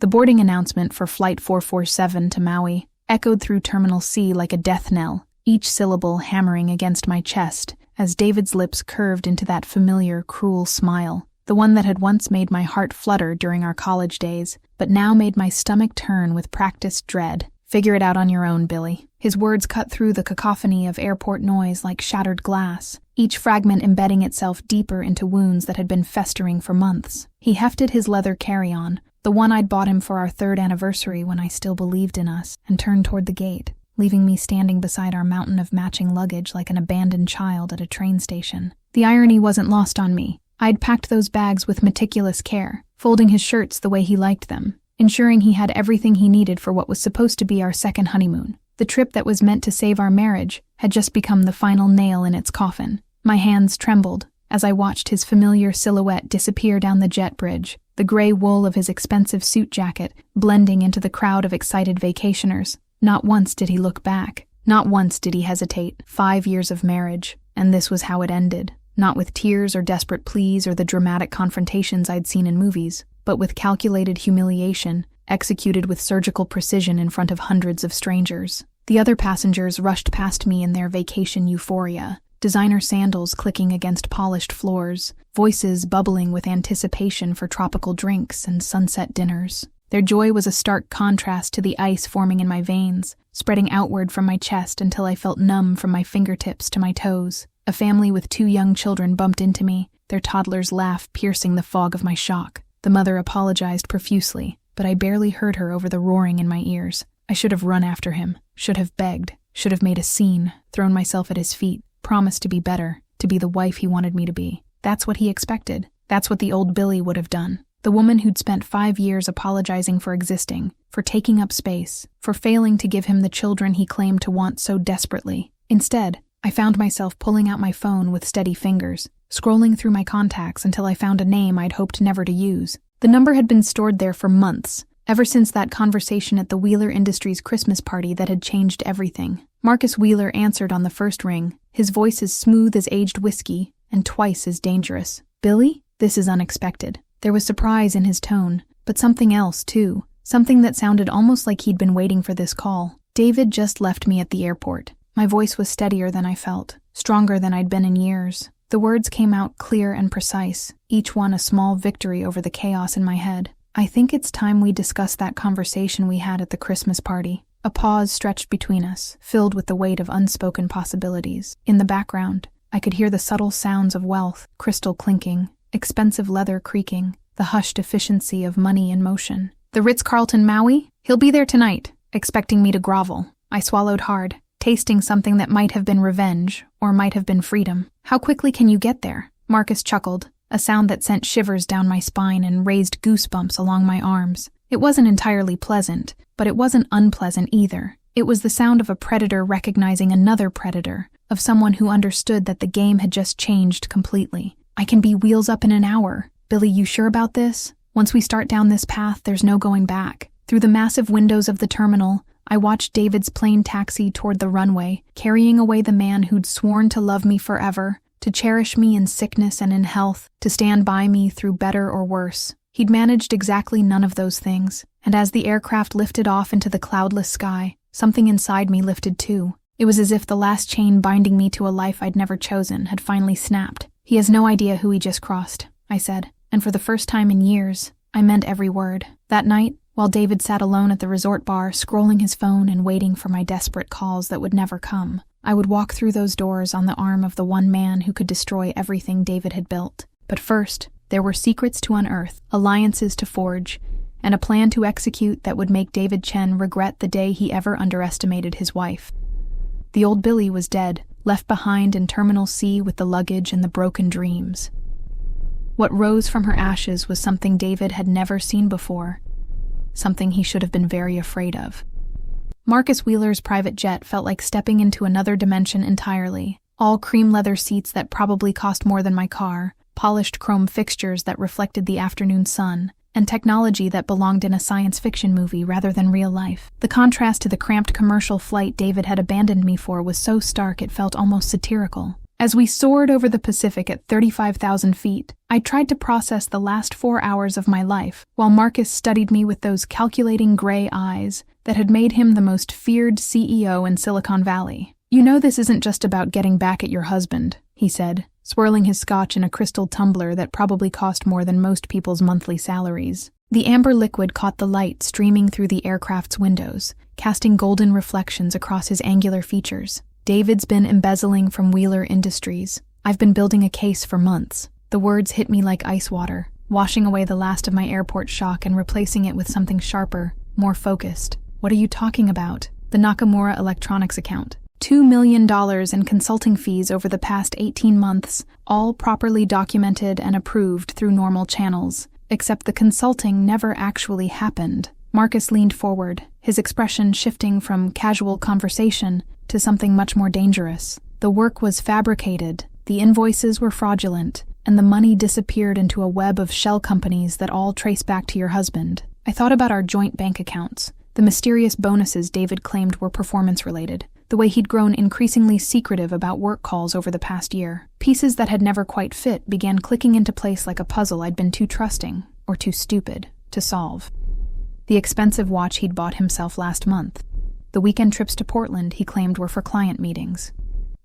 The boarding announcement for Flight 447 to Maui echoed through Terminal C like a death knell, each syllable hammering against my chest as David's lips curved into that familiar, cruel smile, the one that had once made my heart flutter during our college days, but now made my stomach turn with practiced dread. "Figure it out on your own, Billy." His words cut through the cacophony of airport noise like shattered glass, each fragment embedding itself deeper into wounds that had been festering for months. He hefted his leather carry-on, the one I'd bought him for our 3rd anniversary when I still believed in us, and turned toward the gate, leaving me standing beside our mountain of matching luggage like an abandoned child at a train station. The irony wasn't lost on me. I'd packed those bags with meticulous care, folding his shirts the way he liked them, ensuring he had everything he needed for what was supposed to be our second honeymoon. The trip that was meant to save our marriage had just become the final nail in its coffin. My hands trembled as I watched his familiar silhouette disappear down the jet bridge, the gray wool of his expensive suit jacket blending into the crowd of excited vacationers. Not once did he look back. Not once did he hesitate. 5 years of marriage, and this was how it ended. Not with tears or desperate pleas or the dramatic confrontations I'd seen in movies, but with calculated humiliation, executed with surgical precision in front of hundreds of strangers. The other passengers rushed past me in their vacation euphoria, designer sandals clicking against polished floors, voices bubbling with anticipation for tropical drinks and sunset dinners. Their joy was a stark contrast to the ice forming in my veins, spreading outward from my chest until I felt numb from my fingertips to my toes. A family with 2 young children bumped into me, their toddler's laugh piercing the fog of my shock. The mother apologized profusely, but I barely heard her over the roaring in my ears. I should have run after him, should have begged, should have made a scene, thrown myself at his feet, promised to be better, to be the wife he wanted me to be. That's what he expected. That's what the old Billy would have done. The woman who'd spent 5 years apologizing for existing, for taking up space, for failing to give him the children he claimed to want so desperately. Instead, I found myself pulling out my phone with steady fingers, scrolling through my contacts until I found a name I'd hoped never to use. The number had been stored there for months, ever since that conversation at the Wheeler Industries Christmas party that had changed everything. Marcus Wheeler answered on the first ring, his voice as smooth as aged whiskey and twice as dangerous. "Billy? This is unexpected." There was surprise in his tone, but something else, too. Something that sounded almost like he'd been waiting for this call. "David just left me at the airport." My voice was steadier than I felt, stronger than I'd been in years. The words came out clear and precise, each one a small victory over the chaos in my head. "I think it's time we discuss that conversation we had at the Christmas party." A pause stretched between us, filled with the weight of unspoken possibilities. In the background, I could hear the subtle sounds of wealth, crystal clinking, expensive leather creaking, the hushed efficiency of money in motion. "The Ritz-Carlton Maui? He'll be there tonight," expecting me to grovel. I swallowed hard, tasting something that might have been revenge, or might have been freedom. "How quickly can you get there?" Marcus chuckled, a sound that sent shivers down my spine and raised goosebumps along my arms. It wasn't entirely pleasant, but it wasn't unpleasant either. It was the sound of a predator recognizing another predator, of someone who understood that the game had just changed completely. "I can be wheels up in an hour." "Billy, you sure about this? Once we start down this path, there's no going back." Through the massive windows of the terminal, I watched David's plane taxi toward the runway, carrying away the man who'd sworn to love me forever, to cherish me in sickness and in health, to stand by me through better or worse. He'd managed exactly none of those things, and as the aircraft lifted off into the cloudless sky, something inside me lifted too. It was as if the last chain binding me to a life I'd never chosen had finally snapped. "He has no idea who he just crossed," I said, and for the first time in years, I meant every word. That night, while David sat alone at the resort bar, scrolling his phone and waiting for my desperate calls that would never come, I would walk through those doors on the arm of the one man who could destroy everything David had built. But first, there were secrets to unearth, alliances to forge, and a plan to execute that would make David Chen regret the day he ever underestimated his wife. The old Billy was dead, left behind in Terminal C with the luggage and the broken dreams. What rose from her ashes was something David had never seen before, something he should have been very afraid of. Marcus Wheeler's private jet felt like stepping into another dimension entirely. All cream leather seats that probably cost more than my car, polished chrome fixtures that reflected the afternoon sun, and technology that belonged in a science fiction movie rather than real life. The contrast to the cramped commercial flight David had abandoned me for was so stark it felt almost satirical. As we soared over the Pacific at 35,000 feet, I tried to process the last 4 hours of my life, while Marcus studied me with those calculating gray eyes that had made him the most feared CEO in Silicon Valley. "You know this isn't just about getting back at your husband," he said, swirling his scotch in a crystal tumbler that probably cost more than most people's monthly salaries. The amber liquid caught the light streaming through the aircraft's windows, casting golden reflections across his angular features. "David's been embezzling from Wheeler Industries. I've been building a case for months." The words hit me like ice water, washing away the last of my airport shock and replacing it with something sharper, more focused. "What are you talking about?" "The Nakamura Electronics account. $2 million in consulting fees over the past 18 months, all properly documented and approved through normal channels, except the consulting never actually happened." Marcus leaned forward, his expression shifting from casual conversation to something much more dangerous. "The work was fabricated, the invoices were fraudulent, and the money disappeared into a web of shell companies that all trace back to your husband." I thought about our joint bank accounts, the mysterious bonuses David claimed were performance-related, the way he'd grown increasingly secretive about work calls over the past year. Pieces that had never quite fit began clicking into place like a puzzle I'd been too trusting, or too stupid, to solve. The expensive watch he'd bought himself last month. The weekend trips to Portland he claimed were for client meetings.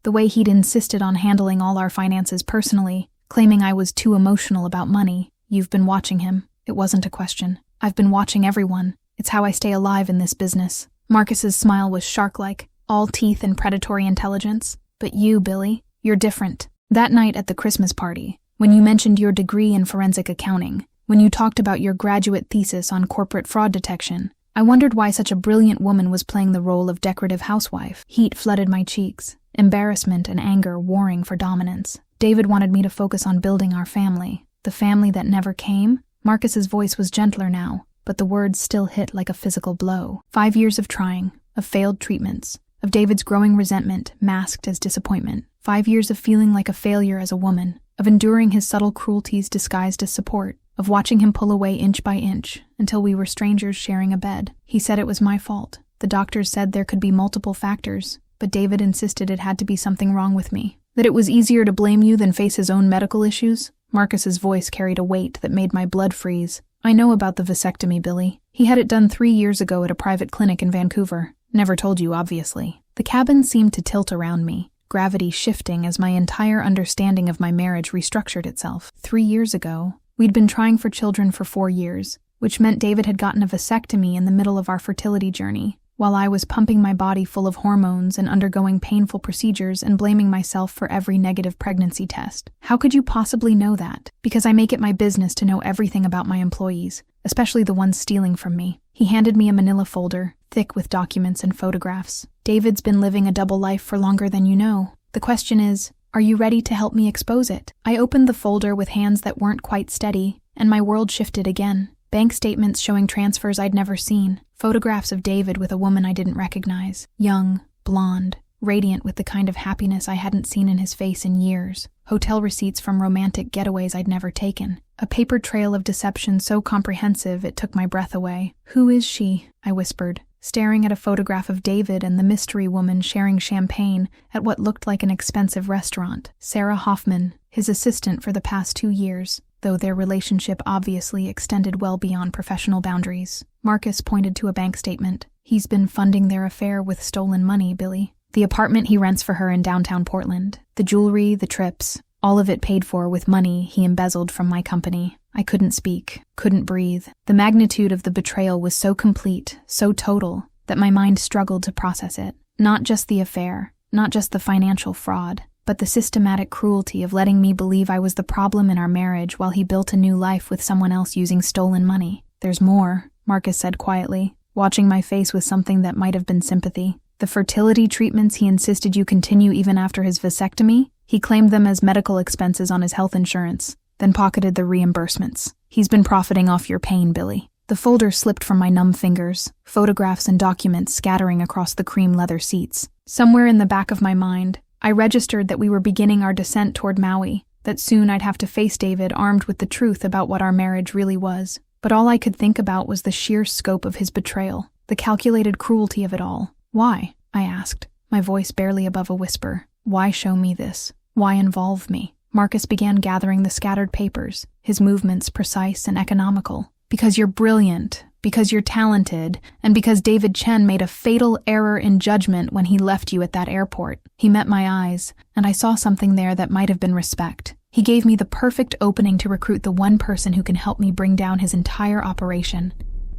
The way he'd insisted on handling all our finances personally, claiming I was too emotional about money. "You've been watching him." It wasn't a question. "I've been watching everyone. It's how I stay alive in this business." Marcus's smile was shark-like, all teeth and predatory intelligence. "But you, Billy, you're different. That night at the Christmas party, when you mentioned your degree in forensic accounting, when you talked about your graduate thesis on corporate fraud detection, I wondered why such a brilliant woman was playing the role of decorative housewife." Heat flooded my cheeks, embarrassment and anger warring for dominance. David wanted me to focus on building our family, the family that never came. Marcus's voice was gentler now, but the words still hit like a physical blow. 5 years of trying, of failed treatments, of David's growing resentment masked as disappointment. 5 years of feeling like a failure as a woman, of enduring his subtle cruelties disguised as support, of watching him pull away inch by inch until we were strangers sharing a bed. He said it was my fault. The doctors said there could be multiple factors, but David insisted it had to be something wrong with me. That it was easier to blame you than face his own medical issues? Marcus's voice carried a weight that made my blood freeze. "I know about the vasectomy, Billy. He had it done 3 years ago at a private clinic in Vancouver. Never told you, obviously." The cabin seemed to tilt around me, gravity shifting as my entire understanding of my marriage restructured itself. 3 years ago, we'd been trying for children for 4 years, which meant David had gotten a vasectomy in the middle of our fertility journey, while I was pumping my body full of hormones and undergoing painful procedures and blaming myself for every negative pregnancy test. "How could you possibly know that?" "Because I make it my business to know everything about my employees, especially the ones stealing from me." He handed me a manila folder, thick with documents and photographs. "David's been living a double life for longer than you know. The question is, are you ready to help me expose it?" I opened the folder with hands that weren't quite steady, and my world shifted again. Bank statements showing transfers I'd never seen. Photographs of David with a woman I didn't recognize. Young, blonde, radiant with the kind of happiness I hadn't seen in his face in years. Hotel receipts from romantic getaways I'd never taken. A paper trail of deception so comprehensive it took my breath away. "Who is she?" I whispered, staring at a photograph of David and the mystery woman sharing champagne at what looked like an expensive restaurant. "Sarah Hoffman, his assistant for the past 2 years, though their relationship obviously extended well beyond professional boundaries." Marcus pointed to a bank statement. "He's been funding their affair with stolen money, Billy. The apartment he rents for her in downtown Portland, the jewelry, the trips, all of it paid for with money he embezzled from my company." I couldn't speak, couldn't breathe. The magnitude of the betrayal was so complete, so total, that my mind struggled to process it. Not just the affair, not just the financial fraud, but the systematic cruelty of letting me believe I was the problem in our marriage while he built a new life with someone else using stolen money. "There's more," Marcus said quietly, watching my face with something that might have been sympathy. "The fertility treatments he insisted you continue even after his vasectomy? He claimed them as medical expenses on his health insurance, then pocketed the reimbursements. He's been profiting off your pain, Billy." The folder slipped from my numb fingers, photographs and documents scattering across the cream leather seats. Somewhere in the back of my mind, I registered that we were beginning our descent toward Maui, that soon I'd have to face David armed with the truth about what our marriage really was. But all I could think about was the sheer scope of his betrayal, the calculated cruelty of it all. "Why?" I asked, my voice barely above a whisper. "Why show me this? Why involve me? Marcus began gathering the scattered papers, his movements precise and economical. Because you're brilliant, because you're talented, and because David Chen made a fatal error in judgment when he left you at that airport. He met my eyes, and I saw something there that might have been respect. He gave me the perfect opening to recruit the one person who can help me bring down his entire operation.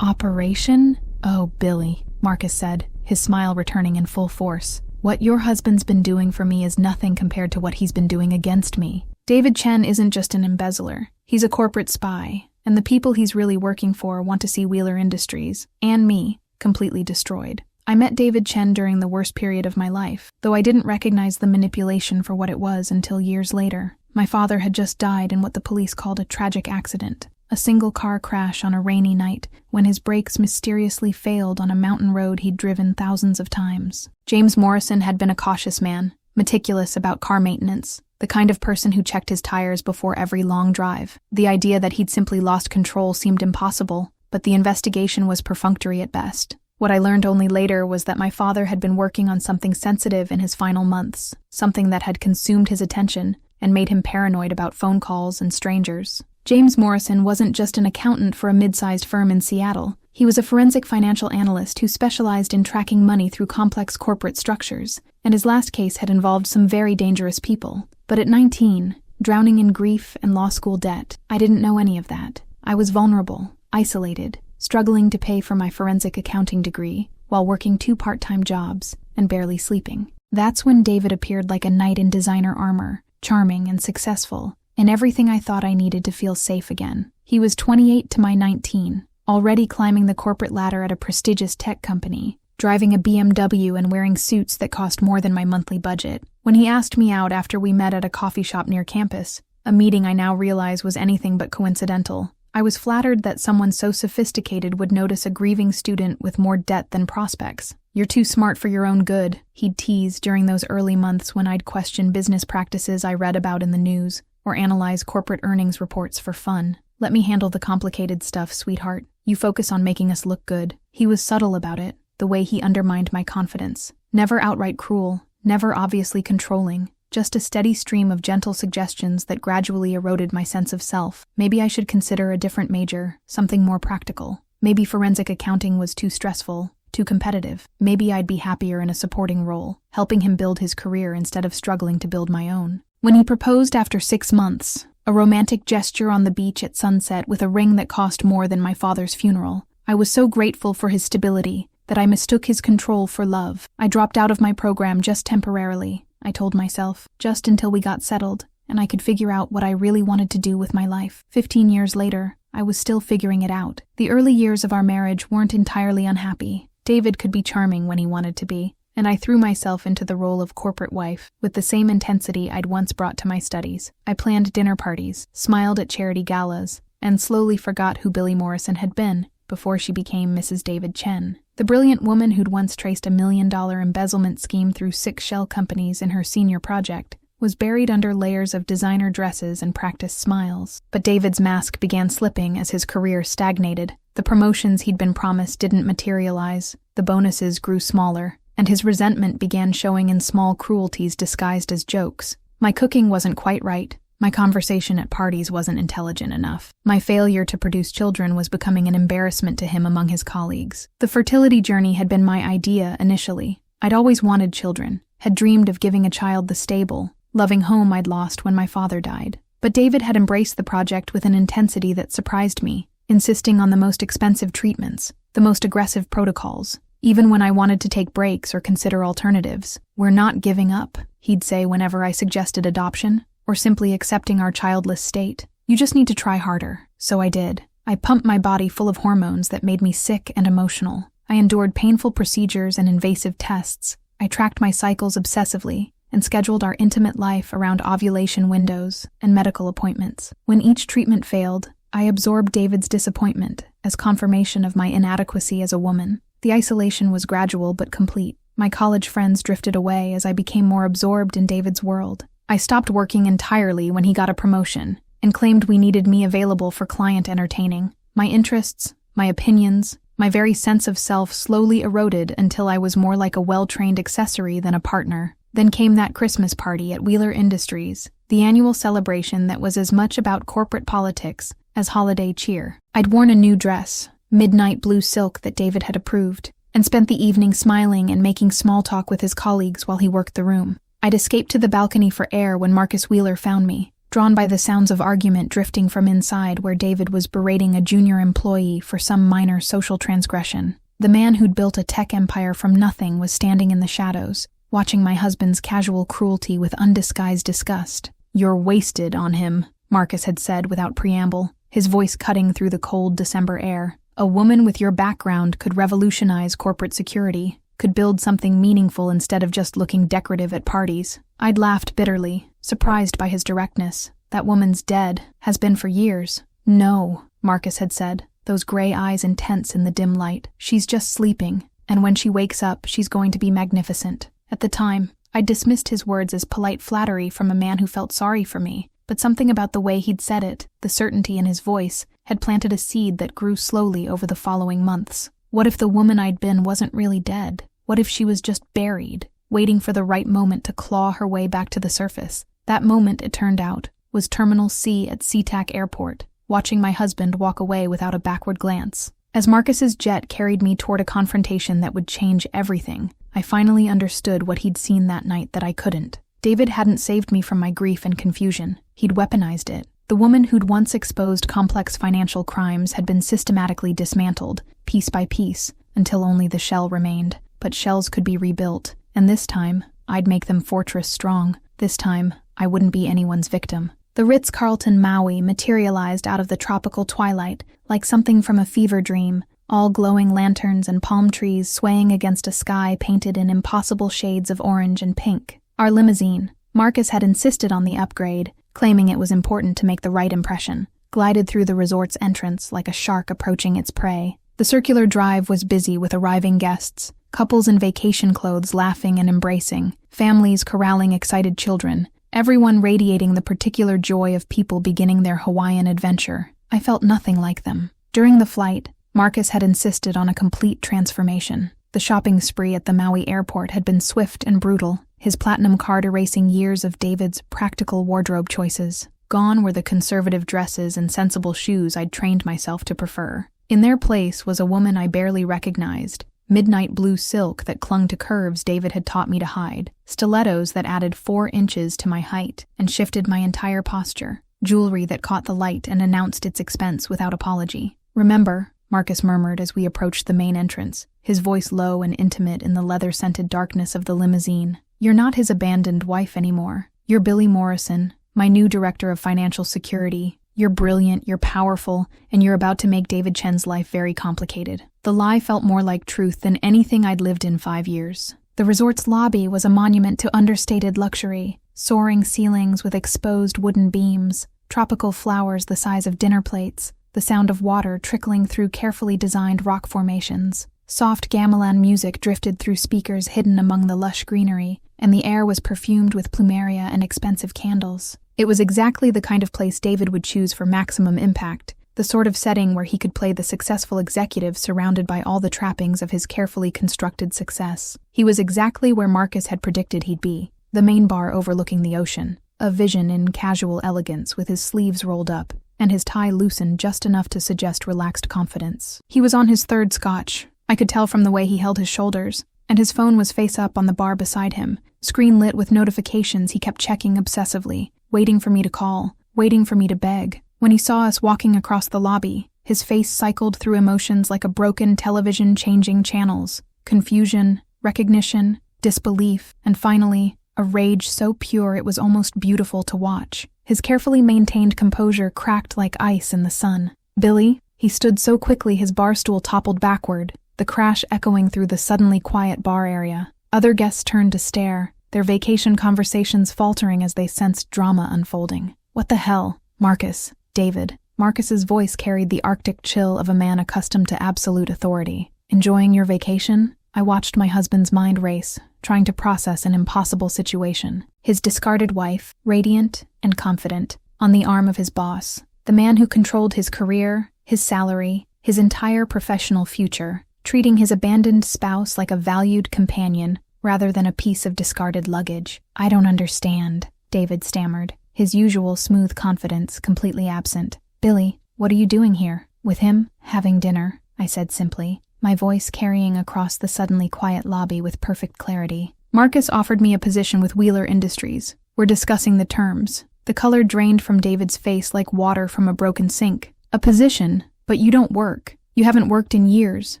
Operation? Oh, Billy, Marcus said, his smile returning in full force. What your husband's been doing for me is nothing compared to what he's been doing against me. David Chen isn't just an embezzler. He's a corporate spy, and the people he's really working for want to see Wheeler Industries, and me, completely destroyed. I met David Chen during the worst period of my life, though I didn't recognize the manipulation for what it was until years later. My father had just died in what the police called a tragic accident. A single-car crash on a rainy night when his brakes mysteriously failed on a mountain road he'd driven thousands of times. James Morrison had been a cautious man, meticulous about car maintenance, the kind of person who checked his tires before every long drive. The idea that he'd simply lost control seemed impossible, but the investigation was perfunctory at best. What I learned only later was that my father had been working on something sensitive in his final months, something that had consumed his attention and made him paranoid about phone calls and strangers. James Morrison wasn't just an accountant for a mid-sized firm in Seattle. He was a forensic financial analyst who specialized in tracking money through complex corporate structures, and his last case had involved some very dangerous people. But at 19, drowning in grief and law school debt, I didn't know any of that. I was vulnerable, isolated, struggling to pay for my forensic accounting degree, while working 2 part-time jobs and barely sleeping. That's when David appeared like a knight in designer armor, charming and successful, and everything I thought I needed to feel safe again. He was 28 to my 19, already climbing the corporate ladder at a prestigious tech company, driving a BMW and wearing suits that cost more than my monthly budget. When he asked me out after we met at a coffee shop near campus, a meeting I now realize was anything but coincidental, I was flattered that someone so sophisticated would notice a grieving student with more debt than prospects. "You're too smart for your own good," he'd tease during those early months when I'd question business practices I read about in the news, or analyze corporate earnings reports for fun. "Let me handle the complicated stuff, sweetheart. You focus on making us look good." He was subtle about it, the way he undermined my confidence. Never outright cruel, never obviously controlling, just a steady stream of gentle suggestions that gradually eroded my sense of self. Maybe I should consider a different major, something more practical. Maybe forensic accounting was too stressful, too competitive. Maybe I'd be happier in a supporting role, helping him build his career instead of struggling to build my own. When he proposed after 6 months, a romantic gesture on the beach at sunset with a ring that cost more than my father's funeral, I was so grateful for his stability that I mistook his control for love. I dropped out of my program just temporarily, I told myself, just until we got settled, and I could figure out what I really wanted to do with my life. 15 years later, I was still figuring it out. The early years of our marriage weren't entirely unhappy. David could be charming when he wanted to be, and I threw myself into the role of corporate wife with the same intensity I'd once brought to my studies. I planned dinner parties, smiled at charity galas, and slowly forgot who Billy Morrison had been before she became Mrs. David Chen. The brilliant woman who'd once traced $1 million embezzlement scheme through 6 shell companies in her senior project was buried under layers of designer dresses and practiced smiles. But David's mask began slipping as his career stagnated. The promotions he'd been promised didn't materialize, the bonuses grew smaller, and his resentment began showing in small cruelties disguised as jokes. My cooking wasn't quite right. My conversation at parties wasn't intelligent enough. My failure to produce children was becoming an embarrassment to him among his colleagues. The fertility journey had been my idea initially. I'd always wanted children, had dreamed of giving a child the stable, loving home I'd lost when my father died. But David had embraced the project with an intensity that surprised me, insisting on the most expensive treatments, the most aggressive protocols. Even when I wanted to take breaks or consider alternatives. "We're not giving up," he'd say whenever I suggested adoption, or simply accepting our childless state. "You just need to try harder." So I did. I pumped my body full of hormones that made me sick and emotional. I endured painful procedures and invasive tests. I tracked my cycles obsessively and scheduled our intimate life around ovulation windows and medical appointments. When each treatment failed, I absorbed David's disappointment as confirmation of my inadequacy as a woman. The isolation was gradual but complete. My college friends drifted away as I became more absorbed in David's world. I stopped working entirely when he got a promotion and claimed we needed me available for client entertaining. My interests, my opinions, my very sense of self slowly eroded until I was more like a well-trained accessory than a partner. Then came that Christmas party at Wheeler Industries, the annual celebration that was as much about corporate politics as holiday cheer. I'd worn a new dress, midnight blue silk that David had approved, and spent the evening smiling and making small talk with his colleagues while he worked the room. I'd escaped to the balcony for air when Marcus Wheeler found me, drawn by the sounds of argument drifting from inside where David was berating a junior employee for some minor social transgression. The man who'd built a tech empire from nothing was standing in the shadows, watching my husband's casual cruelty with undisguised disgust. "You're wasted on him," Marcus had said without preamble, his voice cutting through the cold December air. "A woman with your background could revolutionize corporate security, could build something meaningful instead of just looking decorative at parties." I'd laughed bitterly, surprised by his directness. "That woman's dead, has been for years." "No," Marcus had said, those gray eyes intense in the dim light. "She's just sleeping, and when she wakes up, she's going to be magnificent." At the time, I'd dismissed his words as polite flattery from a man who felt sorry for me, but something about the way he'd said it, the certainty in his voice, had planted a seed that grew slowly over the following months. What if the woman I'd been wasn't really dead? What if she was just buried, waiting for the right moment to claw her way back to the surface? That moment, it turned out, was Terminal C at SeaTac Airport, watching my husband walk away without a backward glance. As Marcus's jet carried me toward a confrontation that would change everything, I finally understood what he'd seen that night that I couldn't. David hadn't saved me from my grief and confusion. He'd weaponized it. The woman who'd once exposed complex financial crimes had been systematically dismantled, piece by piece, until only the shell remained. But shells could be rebuilt, and this time, I'd make them fortress strong. This time, I wouldn't be anyone's victim. The Ritz-Carlton Maui materialized out of the tropical twilight, like something from a fever dream, all glowing lanterns and palm trees swaying against a sky painted in impossible shades of orange and pink. Our limousine, Marcus had insisted on the upgrade, claiming it was important to make the right impression, glided through the resort's entrance like a shark approaching its prey. The circular drive was busy with arriving guests, couples in vacation clothes laughing and embracing, families corralling excited children, everyone radiating the particular joy of people beginning their Hawaiian adventure. I felt nothing like them. During the flight, Marcus had insisted on a complete transformation. The shopping spree at the Maui airport had been swift and brutal, his platinum card erasing years of David's practical wardrobe choices. Gone were the conservative dresses and sensible shoes I'd trained myself to prefer. In their place was a woman I barely recognized, midnight blue silk that clung to curves David had taught me to hide, stilettos that added 4 inches to my height and shifted my entire posture, jewelry that caught the light and announced its expense without apology. "Remember," Marcus murmured as we approached the main entrance, his voice low and intimate in the leather-scented darkness of the limousine. "You're not his abandoned wife anymore. You're Billy Morrison, my new director of financial security. You're brilliant, you're powerful, and you're about to make David Chen's life very complicated." The lie felt more like truth than anything I'd lived in 5 years. The resort's lobby was a monument to understated luxury, soaring ceilings with exposed wooden beams, tropical flowers the size of dinner plates, the sound of water trickling through carefully designed rock formations. Soft gamelan music drifted through speakers hidden among the lush greenery, and the air was perfumed with plumeria and expensive candles. It was exactly the kind of place David would choose for maximum impact, the sort of setting where he could play the successful executive surrounded by all the trappings of his carefully constructed success. He was exactly where Marcus had predicted he'd be, the main bar overlooking the ocean, a vision in casual elegance with his sleeves rolled up, and his tie loosened just enough to suggest relaxed confidence. He was on his 3rd scotch. I could tell from the way he held his shoulders, and his phone was face up on the bar beside him, screen lit with notifications he kept checking obsessively, waiting for me to call, waiting for me to beg. When he saw us walking across the lobby, his face cycled through emotions like a broken television changing channels. Confusion, recognition, disbelief, and finally, a rage so pure it was almost beautiful to watch. His carefully maintained composure cracked like ice in the sun. "Billy," he stood so quickly his bar stool toppled backward, the crash echoing through the suddenly quiet bar area. Other guests turned to stare, their vacation conversations faltering as they sensed drama unfolding. "What the hell?" "Marcus, David." Marcus's voice carried the Arctic chill of a man accustomed to absolute authority. "Enjoying your vacation?" I watched my husband's mind race, trying to process an impossible situation. His discarded wife, radiant and confident, on the arm of his boss, the man who controlled his career, his salary, his entire professional future, treating his abandoned spouse like a valued companion, rather than a piece of discarded luggage. "I don't understand," David stammered, his usual smooth confidence completely absent. "Billy, what are you doing here?" "With him, having dinner," I said simply, my voice carrying across the suddenly quiet lobby with perfect clarity. "Marcus offered me a position with Wheeler Industries. We're discussing the terms." The color drained from David's face like water from a broken sink. "A position? But you don't work. You haven't worked in years.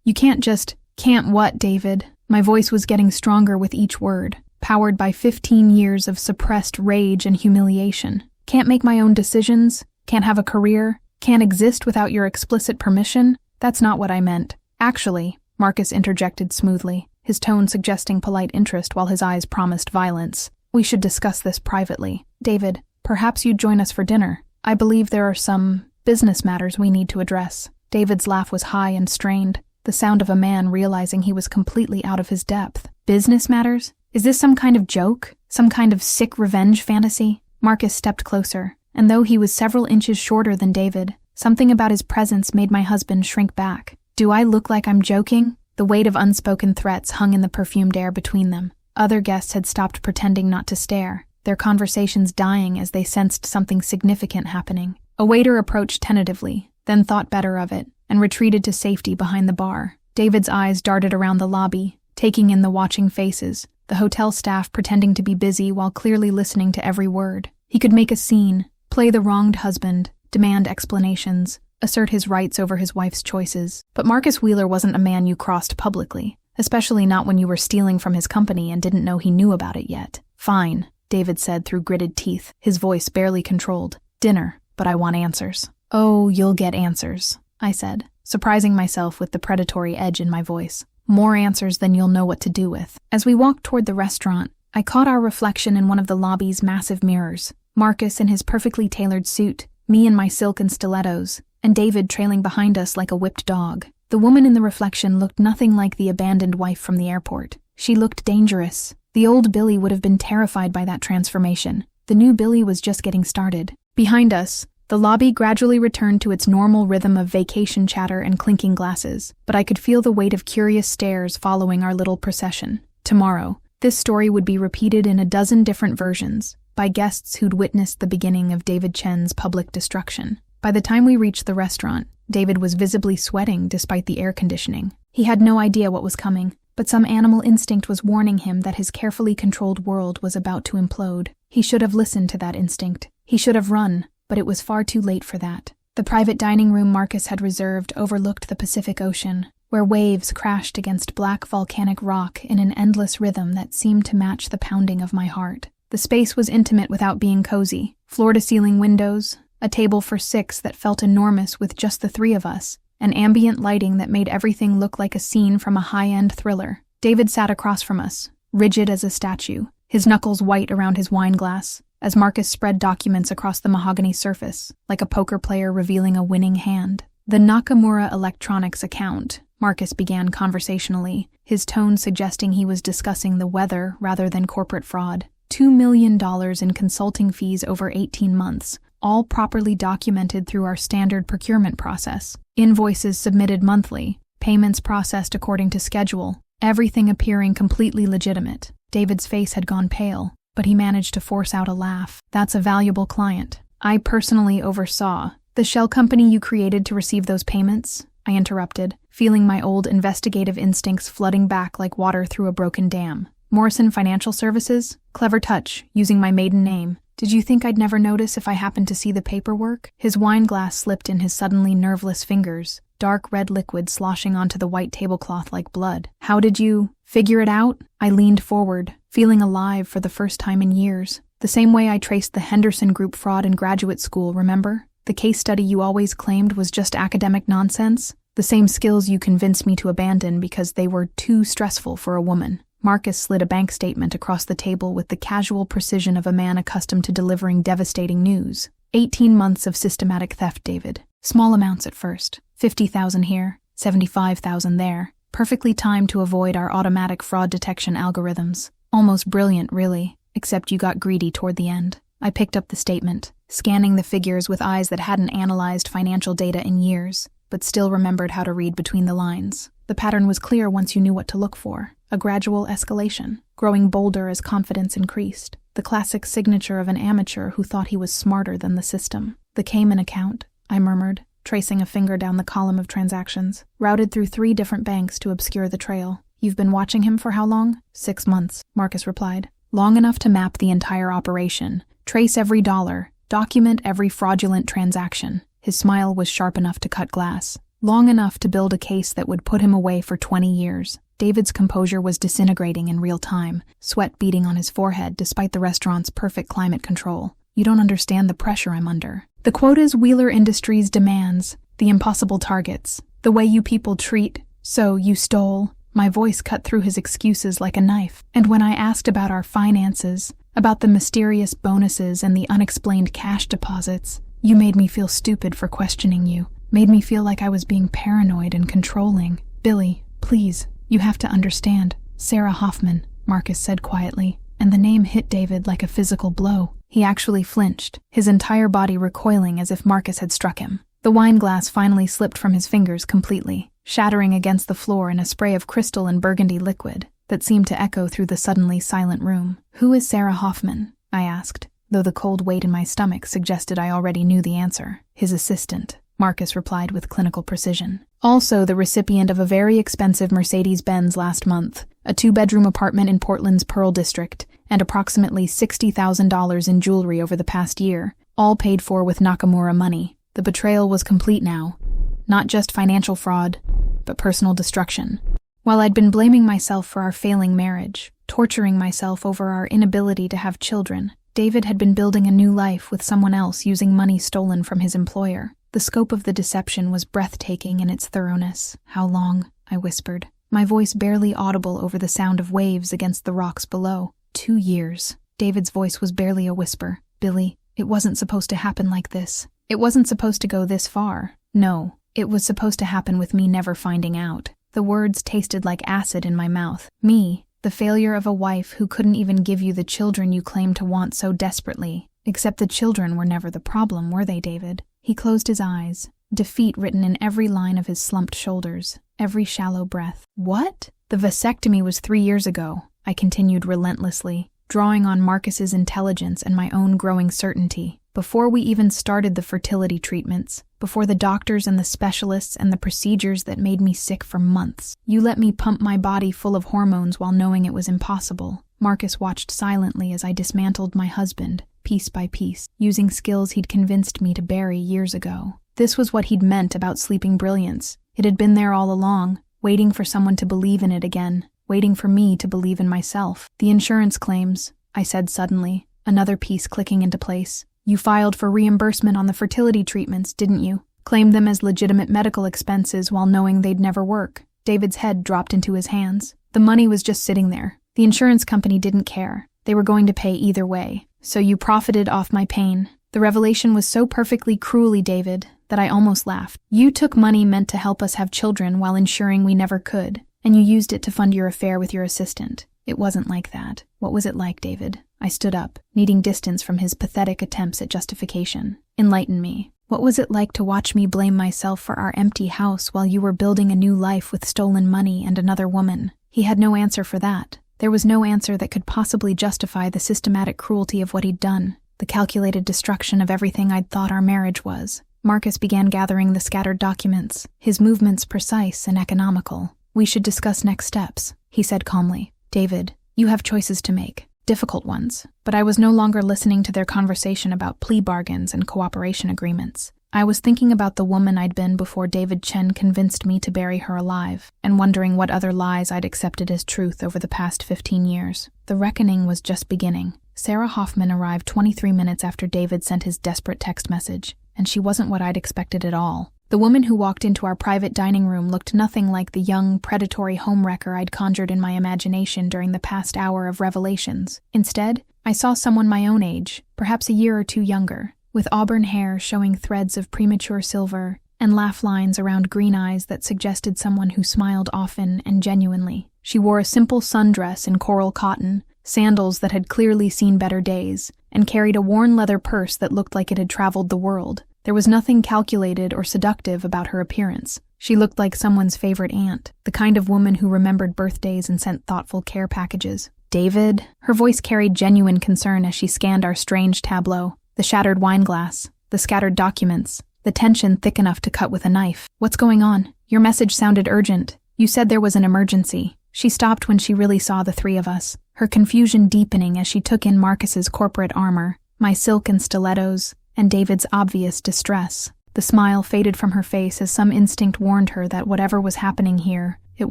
You can't just—" "Can't what, David?" My voice was getting stronger with each word, powered by 15 years of suppressed rage and humiliation. "Can't make my own decisions? Can't have a career? Can't exist without your explicit permission? That's not what I meant." "Actually," Marcus interjected smoothly, his tone suggesting polite interest while his eyes promised violence, "we should discuss this privately. David, perhaps you'd join us for dinner. I believe there are some business matters we need to address." David's laugh was high and strained, the sound of a man realizing he was completely out of his depth. "Business matters? Is this some kind of joke? Some kind of sick revenge fantasy?" Marcus stepped closer, and though he was several inches shorter than David, something about his presence made my husband shrink back. "Do I look like I'm joking?" The weight of unspoken threats hung in the perfumed air between them. Other guests had stopped pretending not to stare, their conversations dying as they sensed something significant happening. A waiter approached tentatively, then thought better of it, and retreated to safety behind the bar. David's eyes darted around the lobby, taking in the watching faces, the hotel staff pretending to be busy while clearly listening to every word. He could make a scene, play the wronged husband, demand explanations, assert his rights over his wife's choices. But Marcus Wheeler wasn't a man you crossed publicly, especially not when you were stealing from his company and didn't know he knew about it yet. "Fine," David said through gritted teeth, his voice barely controlled. "Dinner, but I want answers." "Oh, you'll get answers," I said, surprising myself with the predatory edge in my voice. "More answers than you'll know what to do with." As we walked toward the restaurant, I caught our reflection in one of the lobby's massive mirrors. Marcus in his perfectly tailored suit, me in my silk and stilettos, and David trailing behind us like a whipped dog. The woman in the reflection looked nothing like the abandoned wife from the airport. She looked dangerous. The old Billy would have been terrified by that transformation. The new Billy was just getting started. Behind us, the lobby gradually returned to its normal rhythm of vacation chatter and clinking glasses, but I could feel the weight of curious stares following our little procession. Tomorrow, this story would be repeated in a dozen different versions, by guests who'd witnessed the beginning of David Chen's public destruction. By the time we reached the restaurant, David was visibly sweating despite the air conditioning. He had no idea what was coming, but some animal instinct was warning him that his carefully controlled world was about to implode. He should have listened to that instinct. He should have run, but it was far too late for that. The private dining room Marcus had reserved overlooked the Pacific Ocean, where waves crashed against black volcanic rock in an endless rhythm that seemed to match the pounding of my heart. The space was intimate without being cozy. Floor-to-ceiling windows, a table for 6 that felt enormous with just the 3 of us, and ambient lighting that made everything look like a scene from a high-end thriller. David sat across from us, rigid as a statue, his knuckles white around his wine glass, as Marcus spread documents across the mahogany surface, like a poker player revealing a winning hand. "The Nakamura Electronics account," Marcus began conversationally, his tone suggesting he was discussing the weather rather than corporate fraud. $2 million in consulting fees over 18 months, all properly documented through our standard procurement process. Invoices submitted monthly, payments processed according to schedule, everything appearing completely legitimate. David's face had gone pale, but he managed to force out a laugh. "That's a valuable client. I personally oversaw." "The shell company you created to receive those payments?" I interrupted, feeling my old investigative instincts flooding back like water through a broken dam. "Morrison Financial Services? Clever touch, using my maiden name. Did you think I'd never notice if I happened to see the paperwork?" His wine glass slipped in his suddenly nerveless fingers, dark red liquid sloshing onto the white tablecloth like blood. "How did you figure it out?" I leaned forward, feeling alive for the first time in years. "The same way I traced the Henderson Group fraud in graduate school, remember? The case study you always claimed was just academic nonsense? The same skills you convinced me to abandon because they were too stressful for a woman." Marcus slid a bank statement across the table with the casual precision of a man accustomed to delivering devastating news. 18 months of systematic theft, David. Small amounts at first. 50,000 here, 75,000 there. Perfectly timed to avoid our automatic fraud detection algorithms. Almost brilliant, really, except you got greedy toward the end. I picked up the statement, scanning the figures with eyes that hadn't analyzed financial data in years, but still remembered how to read between the lines. The pattern was clear once you knew what to look for. A gradual escalation, growing bolder as confidence increased. The classic signature of an amateur who thought he was smarter than the system. The Cayman account, I murmured, tracing a finger down the column of transactions. Routed through 3 different banks to obscure the trail. You've been watching him for how long? 6 months, Marcus replied. Long enough to map the entire operation, trace every dollar, document every fraudulent transaction. His smile was sharp enough to cut glass. Long enough to build a case that would put him away for 20 years. David's composure was disintegrating in real time, sweat beading on his forehead despite the restaurant's perfect climate control. You don't understand the pressure I'm under. The quotas Wheeler Industries demands, the impossible targets, the way you people treat. So you stole. My voice cut through his excuses like a knife. And when I asked about our finances, about the mysterious bonuses and the unexplained cash deposits, you made me feel stupid for questioning you. Made me feel like I was being paranoid and controlling. Billy, please, you have to understand. Sarah Hoffman, Marcus said quietly, and the name hit David like a physical blow. He actually flinched, his entire body recoiling as if Marcus had struck him. The wine glass finally slipped from his fingers completely, shattering against the floor in a spray of crystal and burgundy liquid that seemed to echo through the suddenly silent room. Who is Sarah Hoffman? I asked, though the cold weight in my stomach suggested I already knew the answer. His assistant, Marcus replied with clinical precision. Also the recipient of a very expensive Mercedes-Benz last month, a 2-bedroom apartment in Portland's Pearl District, and approximately $60,000 in jewelry over the past year, all paid for with Nakamura money. The betrayal was complete now. Not just financial fraud, but personal destruction. While I'd been blaming myself for our failing marriage, torturing myself over our inability to have children, David had been building a new life with someone else using money stolen from his employer. The scope of the deception was breathtaking in its thoroughness. How long? I whispered, my voice barely audible over the sound of waves against the rocks below. 2 years. David's voice was barely a whisper. Billy, it wasn't supposed to happen like this. It wasn't supposed to go this far. No, it was supposed to happen with me never finding out. The words tasted like acid in my mouth. Me, the failure of a wife who couldn't even give you the children you claimed to want so desperately. Except the children were never the problem, were they, David? He closed his eyes, defeat written in every line of his slumped shoulders, every shallow breath. What? The vasectomy was 3 years ago, I continued relentlessly, drawing on Marcus's intelligence and my own growing certainty. Before we even started the fertility treatments, before the doctors and the specialists and the procedures that made me sick for months, you let me pump my body full of hormones while knowing it was impossible. Marcus watched silently as I dismantled my husband, piece by piece, using skills he'd convinced me to bury years ago. This was what he'd meant about sleeping brilliance. It had been there all along, waiting for someone to believe in it again, waiting for me to believe in myself. The insurance claims, I said suddenly, another piece clicking into place. You filed for reimbursement on the fertility treatments, didn't you? Claimed them as legitimate medical expenses while knowing they'd never work. David's head dropped into his hands. The money was just sitting there. The insurance company didn't care. They were going to pay either way. So you profited off my pain. The revelation was so perfectly cruelly, David, that I almost laughed. You took money meant to help us have children while ensuring we never could, and you used it to fund your affair with your assistant. It wasn't like that. What was it like, David? I stood up, needing distance from his pathetic attempts at justification. Enlighten me. What was it like to watch me blame myself for our empty house while you were building a new life with stolen money and another woman? He had no answer for that. There was no answer that could possibly justify the systematic cruelty of what he'd done, the calculated destruction of everything I'd thought our marriage was. Marcus began gathering the scattered documents, his movements precise and economical. We should discuss next steps, he said calmly. David, you have choices to make. Difficult ones, but I was no longer listening to their conversation about plea bargains and cooperation agreements. I was thinking about the woman I'd been before David Chen convinced me to bury her alive, and wondering what other lies I'd accepted as truth over the past 15 years. The reckoning was just beginning. Sarah Hoffman arrived 23 minutes after David sent his desperate text message, and she wasn't what I'd expected at all. The woman who walked into our private dining room looked nothing like the young, predatory homewrecker I'd conjured in my imagination during the past hour of revelations. Instead, I saw someone my own age, perhaps a year or two younger, with auburn hair showing threads of premature silver and laugh lines around green eyes that suggested someone who smiled often and genuinely. She wore a simple sundress in coral cotton, sandals that had clearly seen better days, and carried a worn leather purse that looked like it had traveled the world. There was nothing calculated or seductive about her appearance, She looked like someone's favorite aunt, the kind of woman who remembered birthdays and sent thoughtful care packages. David? Her voice carried genuine concern as she scanned our strange tableau. The shattered wine glass, the scattered documents, the tension thick enough to cut with a knife. What's going on? Your message sounded urgent. You said there was an emergency. She stopped when she really saw the three of us, her confusion deepening as she took in Marcus's corporate armor, my silk and stilettos, and David's obvious distress. The smile faded from her face as some instinct warned her that whatever was happening here, it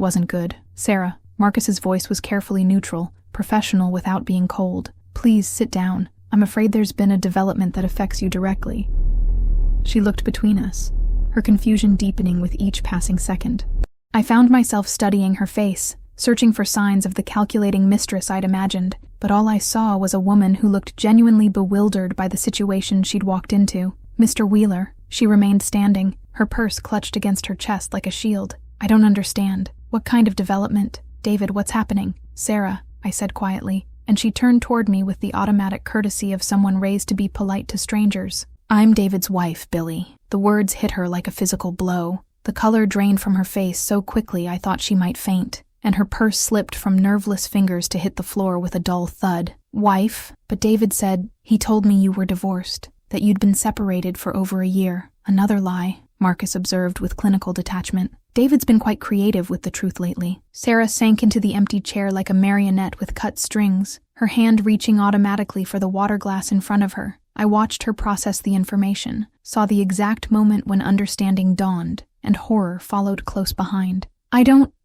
wasn't good. Sarah, Marcus's voice was carefully neutral, professional without being cold. Please sit down. I'm afraid there's been a development that affects you directly. She looked between us, her confusion deepening with each passing second. I found myself studying her face, searching for signs of the calculating mistress I'd imagined, but all I saw was a woman who looked genuinely bewildered by the situation she'd walked into. Mr. Wheeler. She remained standing, her purse clutched against her chest like a shield. I don't understand. What kind of development? David, what's happening? Sarah, I said quietly, and she turned toward me with the automatic courtesy of someone raised to be polite to strangers. I'm David's wife, Billy. The words hit her like a physical blow. The color drained from her face so quickly I thought she might faint, and her purse slipped from nerveless fingers to hit the floor with a dull thud. Wife? But David said, he told me you were divorced, that you'd been separated for over a year. Another lie, Marcus observed with clinical detachment. David's been quite creative with the truth lately. Sarah sank into the empty chair like a marionette with cut strings, her hand reaching automatically for the water glass in front of her. I watched her process the information, saw the exact moment when understanding dawned, and horror followed close behind.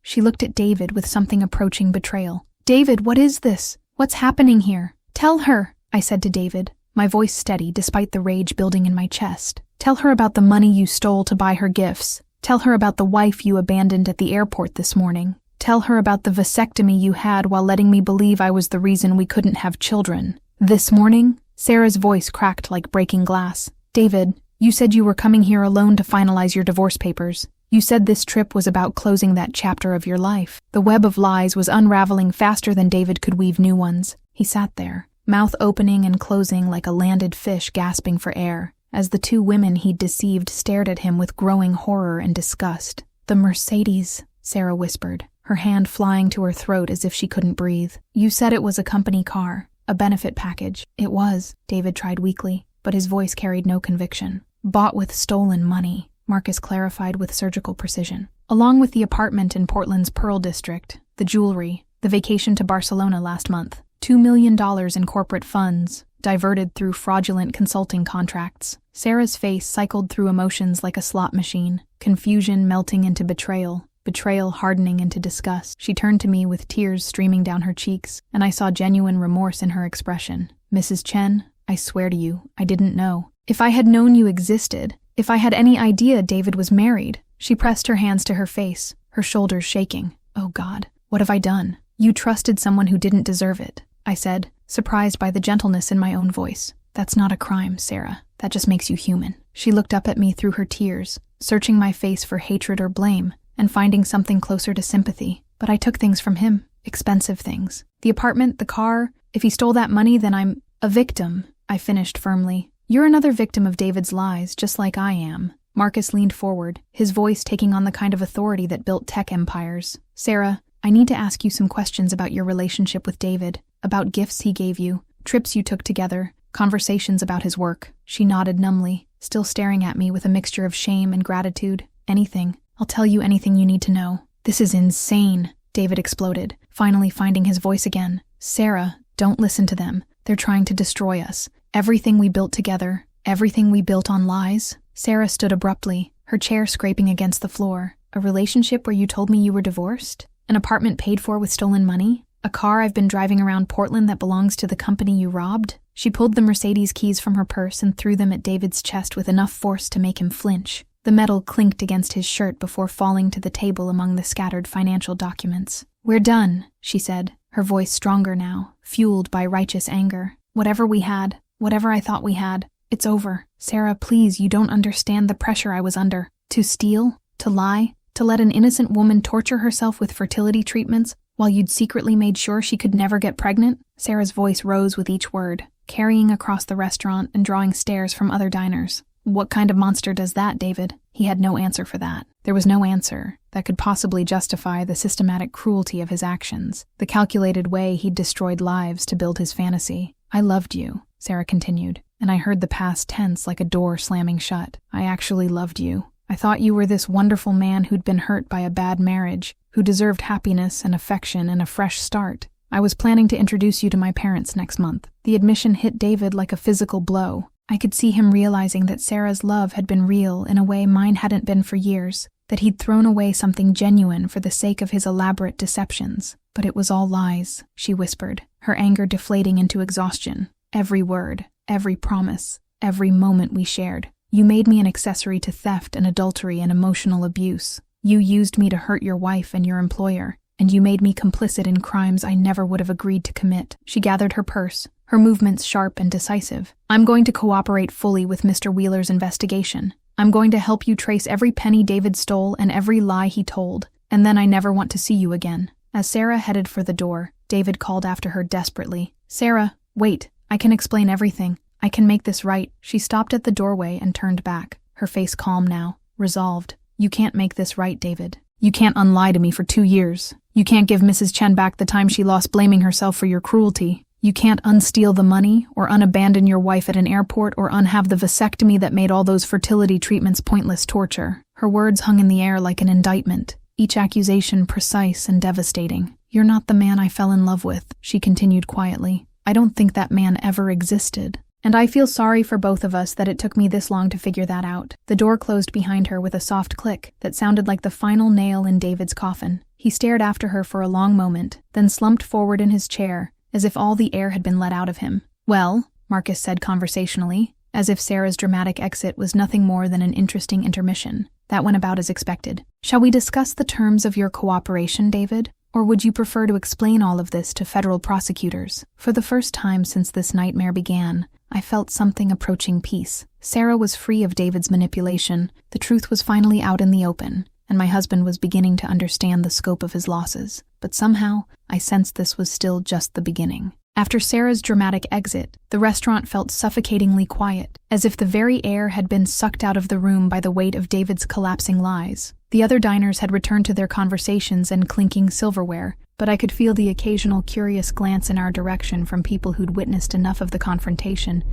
She looked at David with something approaching betrayal. David, what is this? What's happening here? Tell her, I said to David, my voice steady despite the rage building in my chest. Tell her about the money you stole to buy her gifts. Tell her about the wife you abandoned at the airport this morning. Tell her about the vasectomy you had while letting me believe I was the reason we couldn't have children. This morning? Sarah's voice cracked like breaking glass. David, you said you were coming here alone to finalize your divorce papers. You said this trip was about closing that chapter of your life. The web of lies was unraveling faster than David could weave new ones. He sat there, mouth opening and closing like a landed fish gasping for air, as the two women he'd deceived stared at him with growing horror and disgust. The Mercedes, Sarah whispered, her hand flying to her throat as if she couldn't breathe. You said it was a company car, a benefit package. It was, David tried weakly, but his voice carried no conviction. Bought with stolen money, Marcus clarified with surgical precision. Along with the apartment in Portland's Pearl District, the jewelry, the vacation to Barcelona last month, $2 million in corporate funds, diverted through fraudulent consulting contracts. Sarah's face cycled through emotions like a slot machine, confusion melting into betrayal, betrayal hardening into disgust. She turned to me with tears streaming down her cheeks, and I saw genuine remorse in her expression. Mrs. Chen, I swear to you, I didn't know. If I had known you existed, if I had any idea David was married. She pressed her hands to her face, her shoulders shaking. Oh God, what have I done? You trusted someone who didn't deserve it, I said, surprised by the gentleness in my own voice. That's not a crime, Sarah. That just makes you human. She looked up at me through her tears, searching my face for hatred or blame, and finding something closer to sympathy. But I took things from him, expensive things. The apartment, the car. If he stole that money, then I'm a victim, I finished firmly. You're another victim of David's lies, just like I am. Marcus leaned forward, his voice taking on the kind of authority that built tech empires. Sarah, I need to ask you some questions about your relationship with David, about gifts he gave you, trips you took together, conversations about his work. She nodded numbly, still staring at me with a mixture of shame and gratitude. Anything. I'll tell you anything you need to know. This is insane, David exploded, finally finding his voice again. Sarah, don't listen to them. They're trying to destroy us. Everything we built together, everything we built on lies. Sarah stood abruptly, her chair scraping against the floor. A relationship where you told me you were divorced? An apartment paid for with stolen money? A car I've been driving around Portland that belongs to the company you robbed? She pulled the Mercedes keys from her purse and threw them at David's chest with enough force to make him flinch. The metal clinked against his shirt before falling to the table among the scattered financial documents. We're done, she said, her voice stronger now, fueled by righteous anger. Whatever we had, whatever I thought we had, it's over. Sarah, please, you don't understand the pressure I was under. To steal? To lie? To let an innocent woman torture herself with fertility treatments while you'd secretly made sure she could never get pregnant? Sarah's voice rose with each word, carrying across the restaurant and drawing stares from other diners. What kind of monster does that, David? He had no answer for that. There was no answer that could possibly justify the systematic cruelty of his actions, the calculated way he'd destroyed lives to build his fantasy. I loved you, Sarah continued, and I heard the past tense like a door slamming shut. I actually loved you. I thought you were this wonderful man who'd been hurt by a bad marriage, who deserved happiness and affection and a fresh start. I was planning to introduce you to my parents next month. The admission hit David like a physical blow. I could see him realizing that Sarah's love had been real in a way mine hadn't been for years, that he'd thrown away something genuine for the sake of his elaborate deceptions. But it was all lies, she whispered, her anger deflating into exhaustion. Every word, every promise, every moment we shared. You made me an accessory to theft and adultery and emotional abuse. You used me to hurt your wife and your employer, and you made me complicit in crimes I never would have agreed to commit. She gathered her purse, her movements sharp and decisive. I'm going to cooperate fully with Mr. Wheeler's investigation. I'm going to help you trace every penny David stole and every lie he told, and then I never want to see you again. As Sarah headed for the door, David called after her desperately. Sarah, wait, I can explain everything. I can make this right. She stopped at the doorway and turned back, her face calm now, resolved. You can't make this right, David. You can't unlie to me for 2 years. You can't give Mrs. Chen back the time she lost blaming herself for your cruelty. You can't unsteal the money, or unabandon your wife at an airport, or unhave the vasectomy that made all those fertility treatments pointless torture. Her words hung in the air like an indictment, each accusation precise and devastating. You're not the man I fell in love with, she continued quietly. I don't think that man ever existed. And I feel sorry for both of us that it took me this long to figure that out. The door closed behind her with a soft click that sounded like the final nail in David's coffin. He stared after her for a long moment, then slumped forward in his chair, as if all the air had been let out of him. Well, Marcus said conversationally, as if Sarah's dramatic exit was nothing more than an interesting intermission. That went about as expected. Shall we discuss the terms of your cooperation, David? Or would you prefer to explain all of this to federal prosecutors? For the first time since this nightmare began, I felt something approaching peace. Sarah was free of David's manipulation, the truth was finally out in the open, and my husband was beginning to understand the scope of his losses. But somehow, I sensed this was still just the beginning. After Sarah's dramatic exit, the restaurant felt suffocatingly quiet, as if the very air had been sucked out of the room by the weight of David's collapsing lies. The other diners had returned to their conversations and clinking silverware, but I could feel the occasional curious glance in our direction from people who'd witnessed enough of the confrontation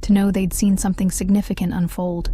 to know they'd seen something significant unfold.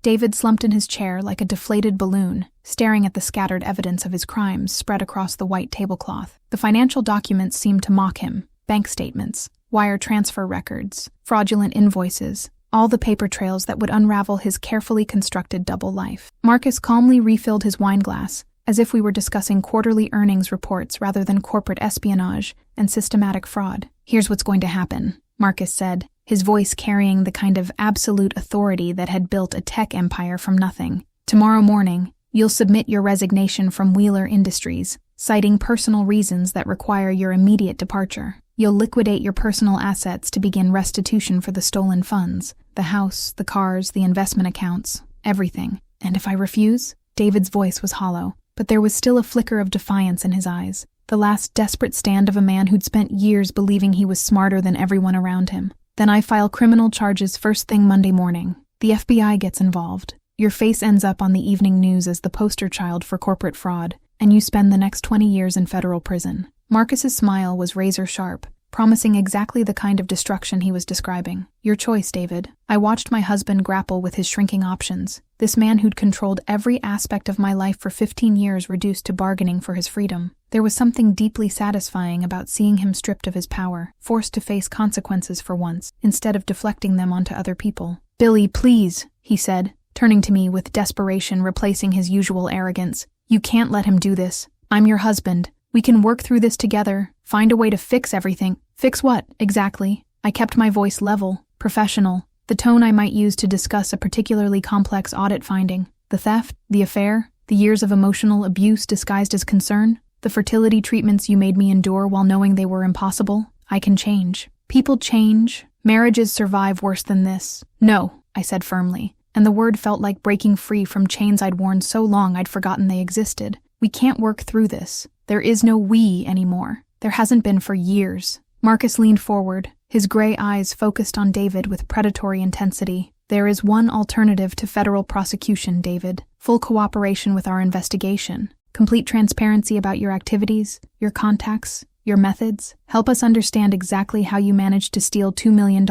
David slumped in his chair like a deflated balloon, staring at the scattered evidence of his crimes spread across the white tablecloth. The financial documents seemed to mock him. Bank statements, wire transfer records, fraudulent invoices, all the paper trails that would unravel his carefully constructed double life. Marcus calmly refilled his wineglass, as if we were discussing quarterly earnings reports rather than corporate espionage and systematic fraud. Here's what's going to happen, Marcus said, his voice carrying the kind of absolute authority that had built a tech empire from nothing. Tomorrow morning, you'll submit your resignation from Wheeler Industries, citing personal reasons that require your immediate departure. You'll liquidate your personal assets to begin restitution for the stolen funds, the house, the cars, the investment accounts, everything. And if I refuse? David's voice was hollow, but there was still a flicker of defiance in his eyes, the last desperate stand of a man who'd spent years believing he was smarter than everyone around him. Then I file criminal charges first thing Monday morning. The FBI gets involved. Your face ends up on the evening news as the poster child for corporate fraud, and you spend the next 20 years in federal prison. Marcus's smile was razor sharp, promising exactly the kind of destruction he was describing. Your choice, David. I watched my husband grapple with his shrinking options. This man who'd controlled every aspect of my life for 15 years reduced to bargaining for his freedom. There was something deeply satisfying about seeing him stripped of his power, forced to face consequences for once, instead of deflecting them onto other people. Billy, please, he said, turning to me with desperation replacing his usual arrogance. You can't let him do this. I'm your husband. We can work through this together, find a way to fix everything. Fix what, exactly? I kept my voice level, professional, the tone I might use to discuss a particularly complex audit finding. The theft, the affair, the years of emotional abuse disguised as concern, the fertility treatments you made me endure while knowing they were impossible. I can change. People change. Marriages survive worse than this. No, I said firmly, and the word felt like breaking free from chains I'd worn so long I'd forgotten they existed. We can't work through this. There is no we anymore. There hasn't been for years. Marcus leaned forward, his gray eyes focused on David with predatory intensity. There is one alternative to federal prosecution, David. Full cooperation with our investigation. Complete transparency about your activities, your contacts, your methods. Help us understand exactly how you managed to steal $2 million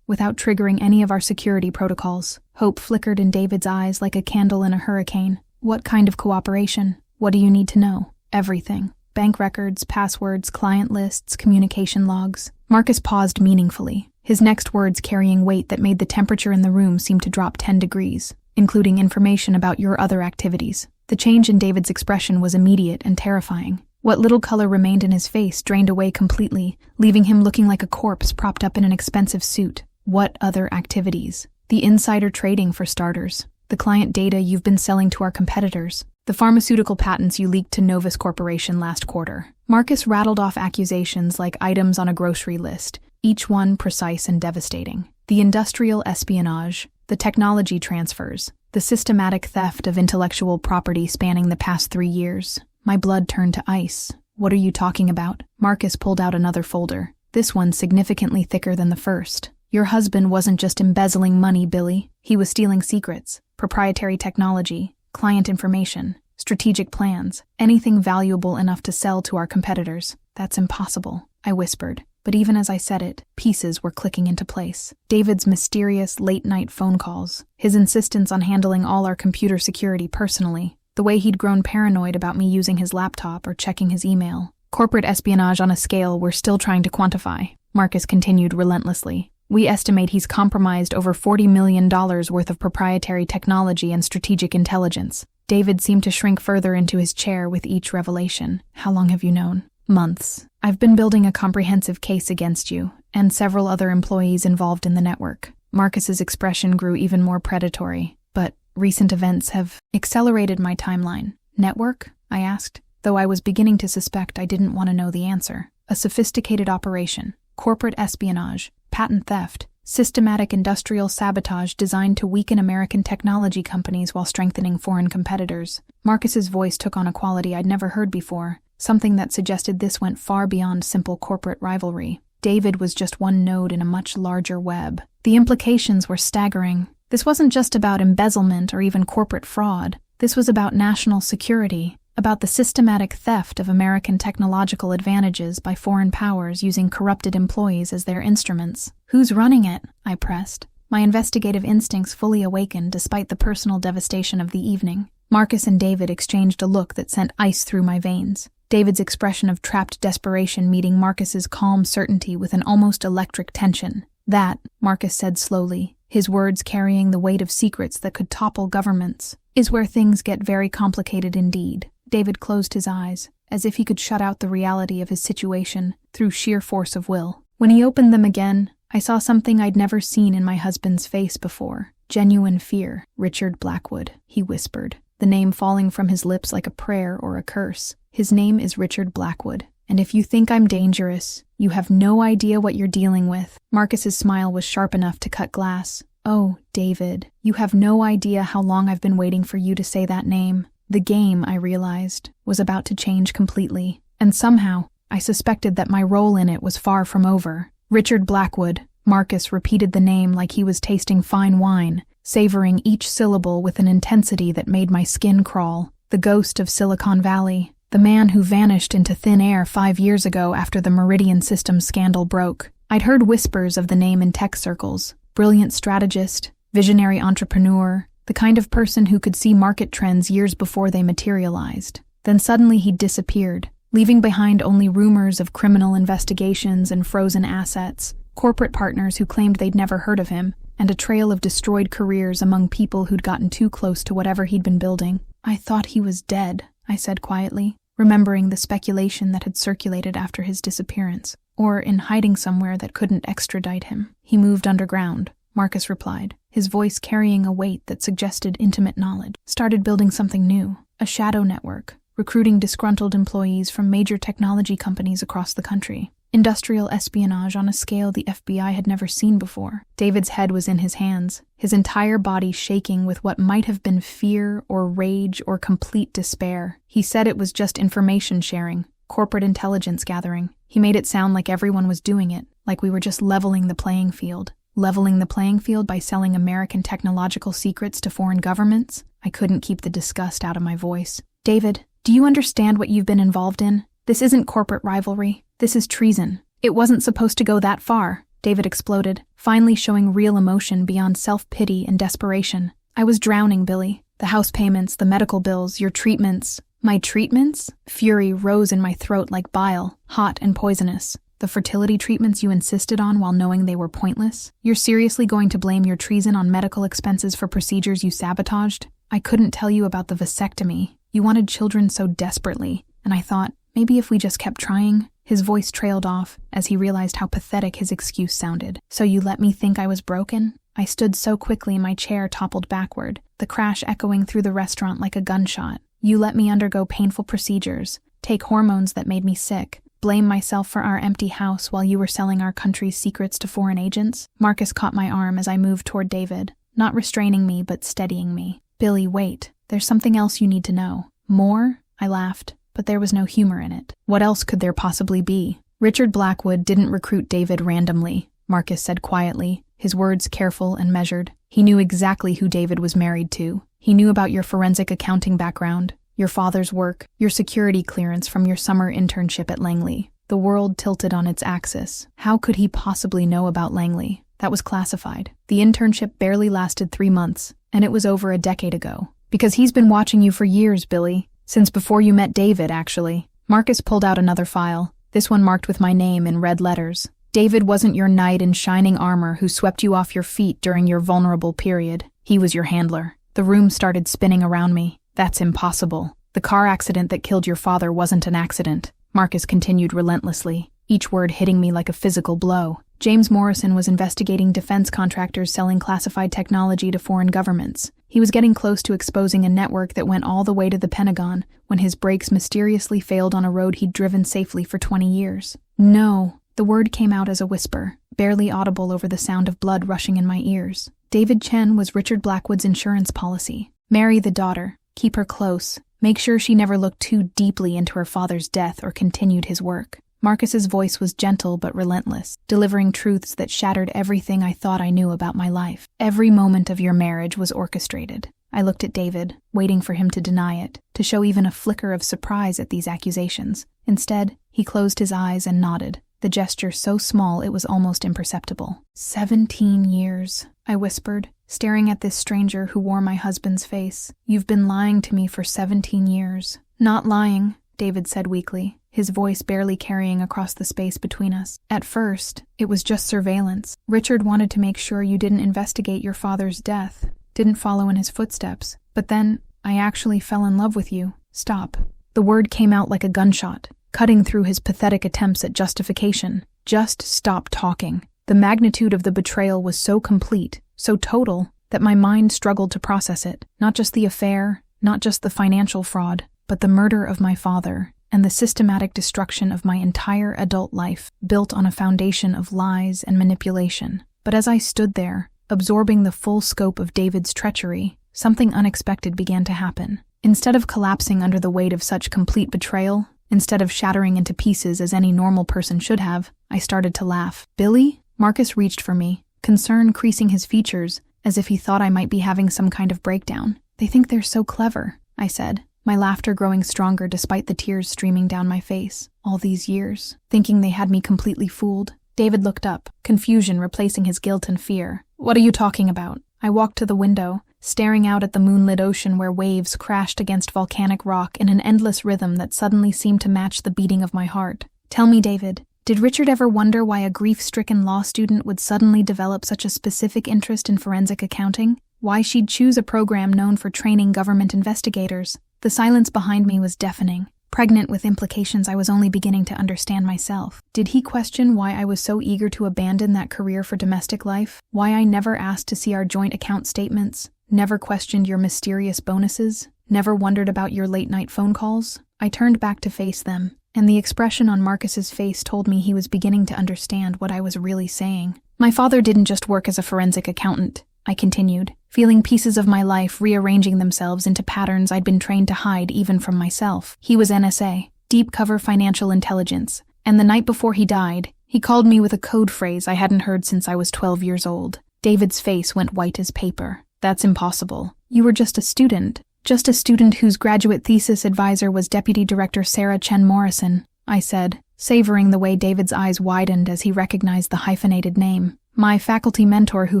without triggering any of our security protocols. Hope flickered in David's eyes like a candle in a hurricane. What kind of cooperation? What do you need to know? Everything. Bank records, passwords, client lists, communication logs. Marcus paused meaningfully, his next words carrying weight that made the temperature in the room seem to drop 10 degrees, including information about your other activities. The change in David's expression was immediate and terrifying. What little color remained in his face drained away completely, leaving him looking like a corpse propped up in an expensive suit. What other activities? The insider trading, for starters. The client data you've been selling to our competitors. The pharmaceutical patents you leaked to Novus Corporation last quarter. Marcus rattled off accusations like items on a grocery list, each one precise and devastating. The industrial espionage, the technology transfers, the systematic theft of intellectual property spanning the past 3 years. My blood turned to ice. What are you talking about? Marcus pulled out another folder, this one significantly thicker than the first. Your husband wasn't just embezzling money, Billy. He was stealing secrets, proprietary technology, client information, strategic plans, anything valuable enough to sell to our competitors. That's impossible, I whispered. But even as I said it, pieces were clicking into place. David's mysterious late-night phone calls, his insistence on handling all our computer security personally, the way he'd grown paranoid about me using his laptop or checking his email. Corporate espionage on a scale we're still trying to quantify, Marcus continued relentlessly. We estimate he's compromised over $40 million worth of proprietary technology and strategic intelligence. David seemed to shrink further into his chair with each revelation. How long have you known? Months. I've been building a comprehensive case against you, and several other employees involved in the network. Marcus's expression grew even more predatory, but recent events have accelerated my timeline. Network? I asked, though I was beginning to suspect I didn't want to know the answer. A sophisticated operation, corporate espionage, patent theft, systematic industrial sabotage designed to weaken American technology companies while strengthening foreign competitors. Marcus's voice took on a quality I'd never heard before, something that suggested this went far beyond simple corporate rivalry. David was just one node in a much larger web. The implications were staggering. This wasn't just about embezzlement or even corporate fraud. This was about national security, about the systematic theft of American technological advantages by foreign powers using corrupted employees as their instruments. Who's running it? I pressed, my investigative instincts fully awakened despite the personal devastation of the evening. Marcus and David exchanged a look that sent ice through my veins. David's expression of trapped desperation meeting Marcus's calm certainty with an almost electric tension. That, Marcus said slowly, his words carrying the weight of secrets that could topple governments, is where things get very complicated indeed. David closed his eyes, as if he could shut out the reality of his situation through sheer force of will. When he opened them again, I saw something I'd never seen in my husband's face before. Genuine fear. Richard Blackwood, he whispered, the name falling from his lips like a prayer or a curse. His name is Richard Blackwood, and if you think I'm dangerous, you have no idea what you're dealing with. Marcus's smile was sharp enough to cut glass. Oh, David, you have no idea how long I've been waiting for you to say that name. The game, I realized, was about to change completely, and somehow, I suspected that my role in it was far from over. Richard Blackwood. Marcus repeated the name like he was tasting fine wine, savoring each syllable with an intensity that made my skin crawl. The ghost of Silicon Valley. The man who vanished into thin air 5 years ago after the Meridian Systems scandal broke. I'd heard whispers of the name in tech circles. Brilliant strategist, visionary entrepreneur, the kind of person who could see market trends years before they materialized. Then suddenly he'd disappeared, leaving behind only rumors of criminal investigations and frozen assets, corporate partners who claimed they'd never heard of him, and a trail of destroyed careers among people who'd gotten too close to whatever he'd been building. I thought he was dead, I said quietly, remembering the speculation that had circulated after his disappearance, or in hiding somewhere that couldn't extradite him. He moved underground, Marcus replied, his voice carrying a weight that suggested intimate knowledge. Started building something new, a shadow network, recruiting disgruntled employees from major technology companies across the country. Industrial espionage on a scale the FBI had never seen before. David's head was in his hands, his entire body shaking with what might have been fear or rage or complete despair. He said it was just information sharing, corporate intelligence gathering. He made it sound like everyone was doing it, like we were just leveling the playing field. Leveling the playing field by selling American technological secrets to foreign governments? I couldn't keep the disgust out of my voice. David, do you understand what you've been involved in? This isn't corporate rivalry. This is treason. It wasn't supposed to go that far, David exploded, finally showing real emotion beyond self-pity and desperation. I was drowning, Billy. The house payments, the medical bills, your treatments. My treatments? Fury rose in my throat like bile, hot and poisonous. The fertility treatments you insisted on while knowing they were pointless? You're seriously going to blame your treason on medical expenses for procedures you sabotaged? I couldn't tell you about the vasectomy. You wanted children so desperately, and I thought, maybe if we just kept trying. His voice trailed off as he realized how pathetic his excuse sounded. So you let me think I was broken? I stood so quickly my chair toppled backward, the crash echoing through the restaurant like a gunshot. You let me undergo painful procedures, take hormones that made me sick, blame myself for our empty house while you were selling our country's secrets to foreign agents? Marcus caught my arm as I moved toward David, not restraining me but steadying me. Billy, wait. There's something else you need to know. More? I laughed, but there was no humor in it. What else could there possibly be? Richard Blackwood didn't recruit David randomly, Marcus said quietly, his words careful and measured. He knew exactly who David was married to. He knew about your forensic accounting background, your father's work, your security clearance from your summer internship at Langley. The world tilted on its axis. How could he possibly know about Langley? That was classified. The internship barely lasted 3 months, and it was over a decade ago. Because he's been watching you for years, Billy. Since before you met David, actually. Marcus pulled out another file, this one marked with my name in red letters. David wasn't your knight in shining armor who swept you off your feet during your vulnerable period. He was your handler. The room started spinning around me. That's impossible. The car accident that killed your father wasn't an accident. Marcus continued relentlessly, each word hitting me like a physical blow. James Morrison was investigating defense contractors selling classified technology to foreign governments. He was getting close to exposing a network that went all the way to the Pentagon when his brakes mysteriously failed on a road he'd driven safely for 20 years. No. The word came out as a whisper, barely audible over the sound of blood rushing in my ears. David Chen was Richard Blackwood's insurance policy. Marry the daughter, keep her close, make sure she never looked too deeply into her father's death or continued his work. Marcus's voice was gentle but relentless, delivering truths that shattered everything I thought I knew about my life. Every moment of your marriage was orchestrated. I looked at David, waiting for him to deny it, to show even a flicker of surprise at these accusations. Instead, he closed his eyes and nodded, the gesture so small it was almost imperceptible. 17 years, I whispered, staring at this stranger who wore my husband's face. You've been lying to me for 17 years. Not lying, David said weakly, his voice barely carrying across the space between us. At first, it was just surveillance. Richard wanted to make sure you didn't investigate your father's death, didn't follow in his footsteps. But then, I actually fell in love with you. Stop. The word came out like a gunshot, cutting through his pathetic attempts at justification. Just stop talking. The magnitude of the betrayal was so complete, so total, that my mind struggled to process it. Not just the affair, not just the financial fraud, but the murder of my father, and the systematic destruction of my entire adult life, built on a foundation of lies and manipulation. But as I stood there, absorbing the full scope of David's treachery, something unexpected began to happen. Instead of collapsing under the weight of such complete betrayal, instead of shattering into pieces as any normal person should have, I started to laugh. Billy? Marcus reached for me, concern creasing his features, as if he thought I might be having some kind of breakdown. They think they're so clever, I said, my laughter growing stronger despite the tears streaming down my face. All these years, thinking they had me completely fooled. David looked up, confusion replacing his guilt and fear. What are you talking about? I walked to the window, staring out at the moonlit ocean where waves crashed against volcanic rock in an endless rhythm that suddenly seemed to match the beating of my heart. Tell me, David, did Richard ever wonder why a grief-stricken law student would suddenly develop such a specific interest in forensic accounting? Why she'd choose a program known for training government investigators? The silence behind me was deafening, pregnant with implications I was only beginning to understand myself. Did he question why I was so eager to abandon that career for domestic life? Why I never asked to see our joint account statements? Never questioned your mysterious bonuses? Never wondered about your late-night phone calls? I turned back to face them, and the expression on Marcus's face told me he was beginning to understand what I was really saying. My father didn't just work as a forensic accountant, I continued, feeling pieces of my life rearranging themselves into patterns I'd been trained to hide even from myself. He was NSA, deep cover financial intelligence, and the night before he died, He called me with a code phrase I hadn't heard since I was 12 years old. David's face went white as paper. That's impossible. You were just a student. Just a student whose graduate thesis advisor was Deputy Director Sarah Chen Morrison, I said, savoring the way David's eyes widened as he recognized the hyphenated name. My faculty mentor who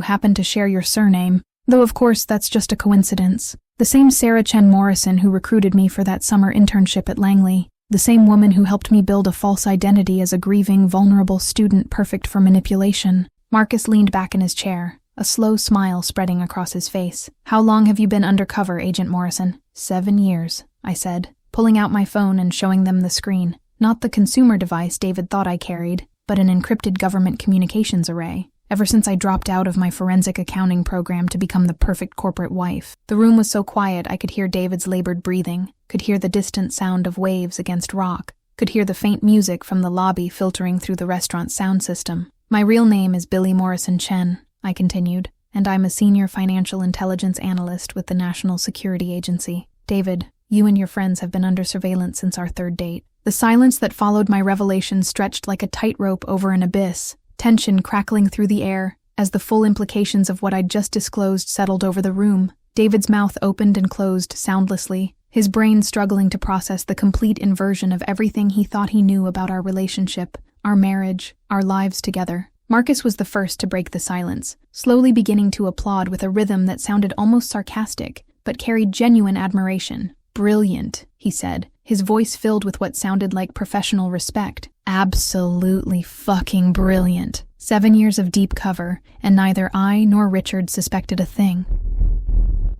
happened to share your surname, though of course that's just a coincidence. The same Sarah Chen Morrison who recruited me for that summer internship at Langley. The same woman who helped me build a false identity as a grieving, vulnerable student perfect for manipulation. Marcus leaned back in his chair, a slow smile spreading across his face. How long have you been undercover, Agent Morrison? 7 years, I said, pulling out my phone and showing them the screen. Not the consumer device David thought I carried, but an encrypted government communications array. Ever since I dropped out of my forensic accounting program to become the perfect corporate wife. The room was so quiet I could hear David's labored breathing, could hear the distant sound of waves against rock, could hear the faint music from the lobby filtering through the restaurant's sound system. My real name is Billy Morrison Chen, I continued, and I'm a senior financial intelligence analyst with the National Security Agency. David, you and your friends have been under surveillance since our third date. The silence that followed my revelation stretched like a tightrope over an abyss, tension crackling through the air as the full implications of what I'd just disclosed settled over the room. David's mouth opened and closed soundlessly, his brain struggling to process the complete inversion of everything he thought he knew about our relationship, our marriage, our lives together. Marcus was the first to break the silence, slowly beginning to applaud with a rhythm that sounded almost sarcastic, but carried genuine admiration. Brilliant, he said, his voice filled with what sounded like professional respect. Absolutely fucking brilliant. 7 years of deep cover, and neither I nor Richard suspected a thing.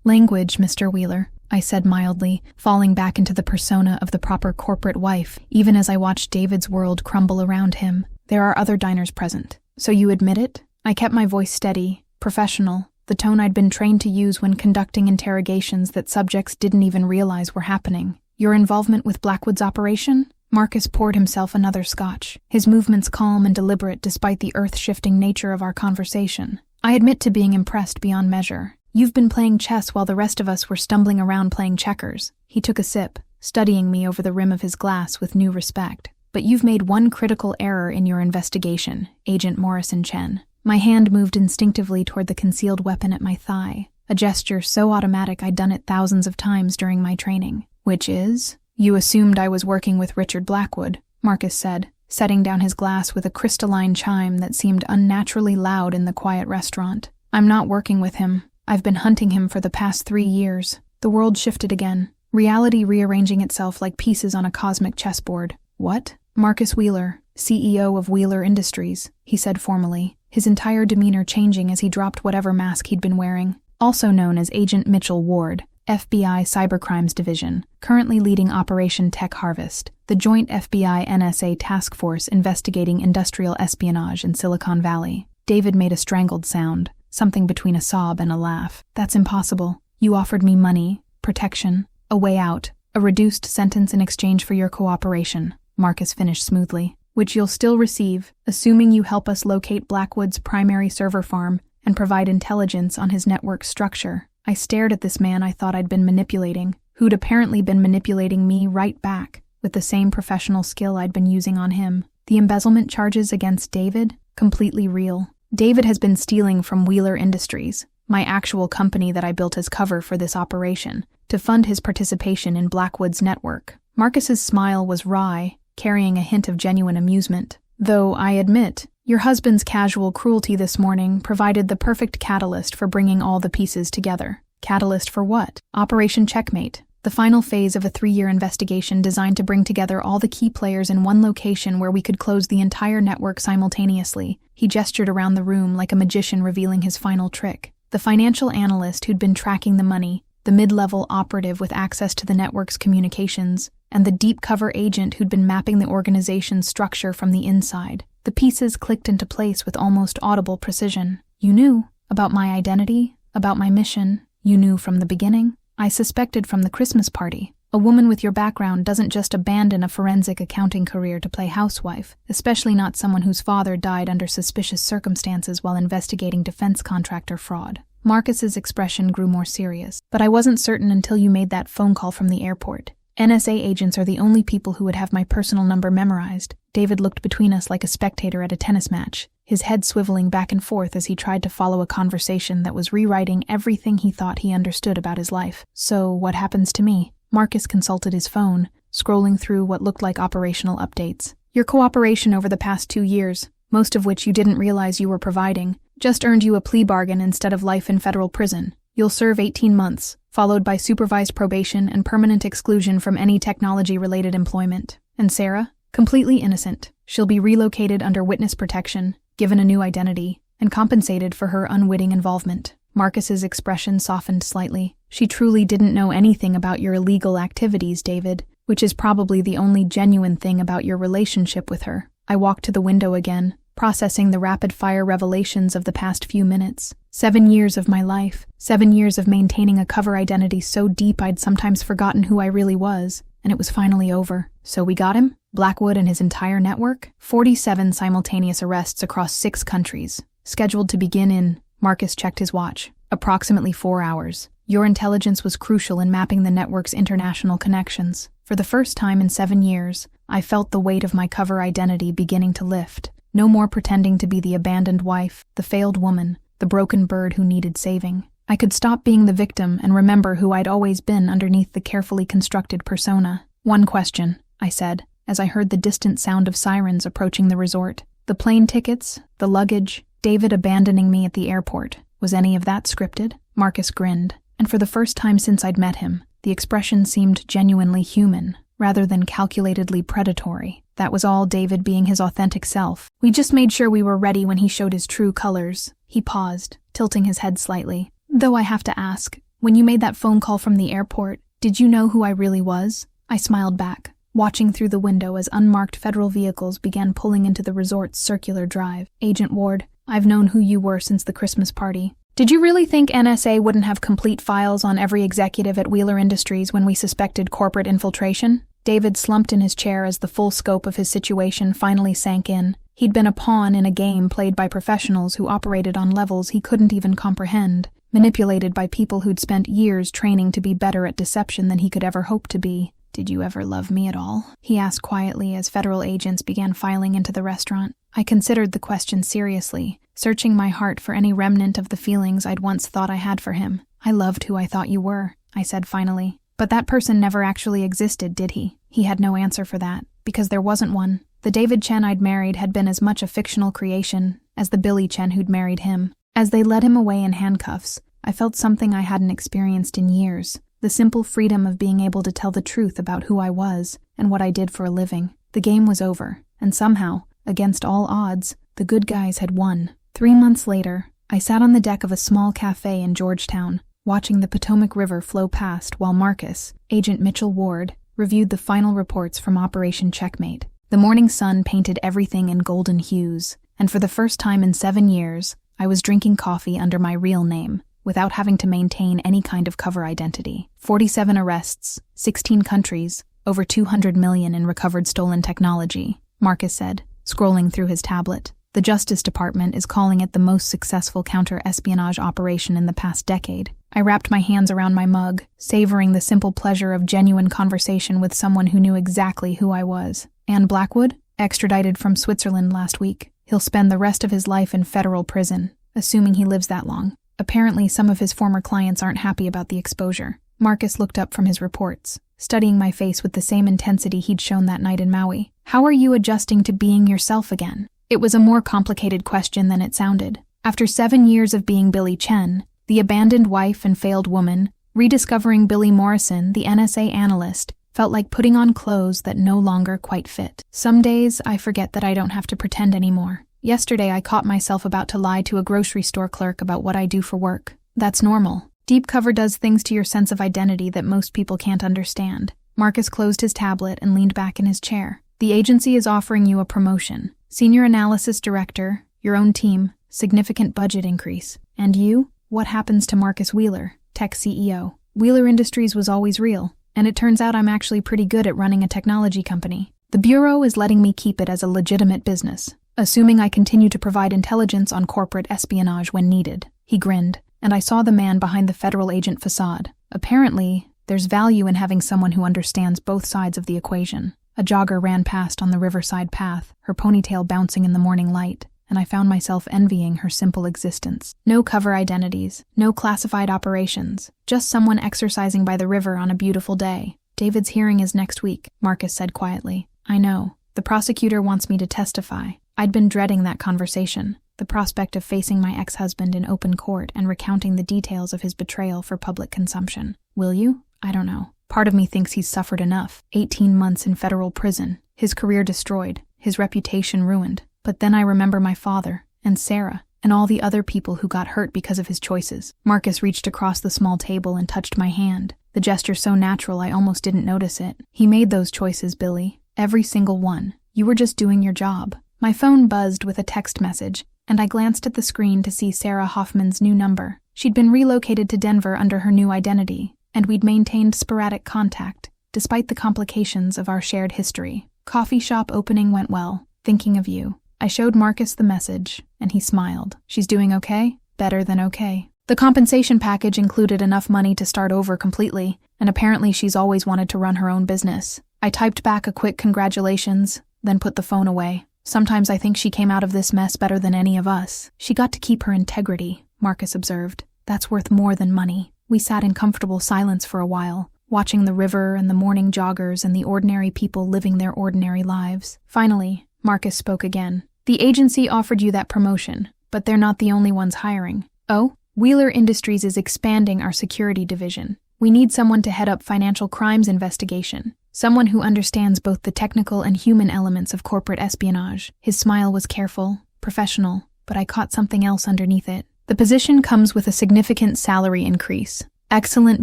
Language, Mr. Wheeler, I said mildly, falling back into the persona of the proper corporate wife, even as I watched David's world crumble around him. There are other diners present. So you admit it? I kept my voice steady, professional, the tone I'd been trained to use when conducting interrogations that subjects didn't even realize were happening. Your involvement with Blackwood's operation? Marcus poured himself another scotch, his movements calm and deliberate despite the earth-shifting nature of our conversation. I admit to being impressed beyond measure. You've been playing chess while the rest of us were stumbling around playing checkers. He took a sip, studying me over the rim of his glass with new respect. But you've made one critical error in your investigation, Agent Morrison Chen. My hand moved instinctively toward the concealed weapon at my thigh, a gesture so automatic I'd done it thousands of times during my training. Which is? You assumed I was working with Richard Blackwood, Marcus said, setting down his glass with a crystalline chime that seemed unnaturally loud in the quiet restaurant. I'm not working with him. I've been hunting him for the past 3 years. The world shifted again, reality rearranging itself like pieces on a cosmic chessboard. What? Marcus Wheeler, CEO of Wheeler Industries, he said formally, his entire demeanor changing as he dropped whatever mask he'd been wearing. Also known as Agent Mitchell Ward, FBI Cybercrimes Division, currently leading Operation Tech Harvest, the joint FBI-NSA task force investigating industrial espionage in Silicon Valley. David made a strangled sound, something between a sob and a laugh. That's impossible. You offered me money, protection, a way out, a reduced sentence in exchange for your cooperation, Marcus finished smoothly, which you'll still receive, assuming you help us locate Blackwood's primary server farm and provide intelligence on his network structure. I stared at this man I thought I'd been manipulating, who'd apparently been manipulating me right back, with the same professional skill I'd been using on him. The embezzlement charges against David? Completely real. David has been stealing from Wheeler Industries, my actual company that I built as cover for this operation, to fund his participation in Blackwood's network. Marcus's smile was wry, carrying a hint of genuine amusement. Though, I admit, your husband's casual cruelty this morning provided the perfect catalyst for bringing all the pieces together. Catalyst for what? Operation Checkmate, the final phase of a 3-year investigation designed to bring together all the key players in one location where we could close the entire network simultaneously. He gestured around the room like a magician revealing his final trick. The financial analyst who'd been tracking the money, the mid-level operative with access to the network's communications, and the deep cover agent who'd been mapping the organization's structure from the inside. The pieces clicked into place with almost audible precision. You knew about my identity, about my mission. You knew from the beginning. I suspected from the Christmas party. A woman with your background doesn't just abandon a forensic accounting career to play housewife, especially not someone whose father died under suspicious circumstances while investigating defense contractor fraud. Marcus's expression grew more serious. But I wasn't certain until you made that phone call from the airport. NSA agents are the only people who would have my personal number memorized. David looked between us like a spectator at a tennis match, his head swiveling back and forth as he tried to follow a conversation that was rewriting everything he thought he understood about his life. So, what happens to me? Marcus consulted his phone, scrolling through what looked like operational updates. Your cooperation over the past 2 years, most of which you didn't realize you were providing, just earned you a plea bargain instead of life in federal prison. You'll serve 18 months, followed by supervised probation and permanent exclusion from any technology-related employment. And Sarah? Completely innocent. She'll be relocated under witness protection, given a new identity, and compensated for her unwitting involvement. Marcus's expression softened slightly. She truly didn't know anything about your illegal activities, David, which is probably the only genuine thing about your relationship with her. I walked to the window again, processing the rapid-fire revelations of the past few minutes. 7 years of my life, 7 years of maintaining a cover identity so deep I'd sometimes forgotten who I really was, and it was finally over. So we got him? Blackwood and his entire network? 47 simultaneous arrests across 6 countries. Scheduled to begin in, Marcus checked his watch, approximately 4 hours. Your intelligence was crucial in mapping the network's international connections. For the first time in 7 years, I felt the weight of my cover identity beginning to lift. No more pretending to be the abandoned wife, the failed woman, the broken bird who needed saving. I could stop being the victim and remember who I'd always been underneath the carefully constructed persona. One question, I said, as I heard the distant sound of sirens approaching the resort. The plane tickets, the luggage, David abandoning me at the airport. Was any of that scripted? Marcus grinned, and for the first time since I'd met him, the expression seemed genuinely human, rather than calculatedly predatory. That was all David being his authentic self. We just made sure we were ready when he showed his true colors. He paused, tilting his head slightly. Though I have to ask, when you made that phone call from the airport, did you know who I really was? I smiled back, watching through the window as unmarked federal vehicles began pulling into the resort's circular drive. Agent Ward, I've known who you were since the Christmas party. Did you really think NSA wouldn't have complete files on every executive at Wheeler Industries when we suspected corporate infiltration? David slumped in his chair as the full scope of his situation finally sank in. He'd been a pawn in a game played by professionals who operated on levels he couldn't even comprehend, manipulated by people who'd spent years training to be better at deception than he could ever hope to be. Did you ever love me at all? He asked quietly as federal agents began filing into the restaurant. I considered the question seriously, searching my heart for any remnant of the feelings I'd once thought I had for him. I loved who I thought you were, I said finally. But that person never actually existed, did he? He had no answer for that, because there wasn't one. The David Chen I'd married had been as much a fictional creation as the Billy Chen who'd married him. As they led him away in handcuffs, I felt something I hadn't experienced in years. The simple freedom of being able to tell the truth about who I was and what I did for a living. The game was over, and somehow, against all odds, the good guys had won. 3 months later, I sat on the deck of a small cafe in Georgetown, watching the Potomac River flow past while Marcus, Agent Mitchell Ward, reviewed the final reports from Operation Checkmate. The morning sun painted everything in golden hues, and for the first time in 7 years, I was drinking coffee under my real name, without having to maintain any kind of cover identity. 47 arrests, 16 countries, over 200 million in recovered stolen technology, Marcus said, scrolling through his tablet. The Justice Department is calling it the most successful counter-espionage operation in the past decade. I wrapped my hands around my mug, savoring the simple pleasure of genuine conversation with someone who knew exactly who I was. And Blackwood, extradited from Switzerland last week. He'll spend the rest of his life in federal prison, assuming he lives that long. Apparently, some of his former clients aren't happy about the exposure. Marcus looked up from his reports, studying my face with the same intensity he'd shown that night in Maui. How are you adjusting to being yourself again? It was a more complicated question than it sounded. After 7 years of being Billy Chen, the abandoned wife and failed woman, rediscovering Billy Morrison, the NSA analyst, felt like putting on clothes that no longer quite fit. Some days, I forget that I don't have to pretend anymore. Yesterday, I caught myself about to lie to a grocery store clerk about what I do for work. That's normal. Deep cover does things to your sense of identity that most people can't understand. Marcus closed his tablet and leaned back in his chair. The agency is offering you a promotion. Senior Analysis Director, your own team, significant budget increase. And you? What happens to Marcus Wheeler, Tech CEO? Wheeler Industries was always real, and it turns out I'm actually pretty good at running a technology company. The Bureau is letting me keep it as a legitimate business, assuming I continue to provide intelligence on corporate espionage when needed. He grinned, and I saw the man behind the federal agent facade. Apparently, There's value in having someone who understands both sides of the equation. A jogger ran past on the riverside path, her ponytail bouncing in the morning light, and I found myself envying her simple existence. No cover identities, no classified operations, just someone exercising by the river on a beautiful day. David's hearing is next week, Marcus said quietly. I know. The prosecutor wants me to testify. I'd been dreading that conversation, the prospect of facing my ex-husband in open court and recounting the details of his betrayal for public consumption. Will you? I don't know. Part of me thinks he's suffered enough. 18 months in federal prison, his career destroyed, his reputation ruined. But then I remember my father, and Sarah, and all the other people who got hurt because of his choices. Marcus reached across the small table and touched my hand, the gesture so natural I almost didn't notice it. He made those choices, Billy. Every single one. You were just doing your job. My phone buzzed with a text message, and I glanced at the screen to see Sarah Hoffman's new number. She'd been relocated to Denver under her new identity, and we'd maintained sporadic contact, despite the complications of our shared history. Coffee shop opening went well. Thinking of you. I showed Marcus the message, and he smiled. She's doing okay? Better than okay. The compensation package included enough money to start over completely, and apparently she's always wanted to run her own business. I typed back a quick congratulations, then put the phone away. Sometimes I think she came out of this mess better than any of us. She got to keep her integrity, Marcus observed. That's worth more than money. We sat in comfortable silence for a while, watching the river and the morning joggers and the ordinary people living their ordinary lives. Finally, Marcus spoke again. The agency offered you that promotion, but they're not the only ones hiring. Oh? Wheeler Industries is expanding our security division. We need someone to head up financial crimes investigation. Someone who understands both the technical and human elements of corporate espionage. His smile was careful, professional, but I caught something else underneath it. The position comes with a significant salary increase, excellent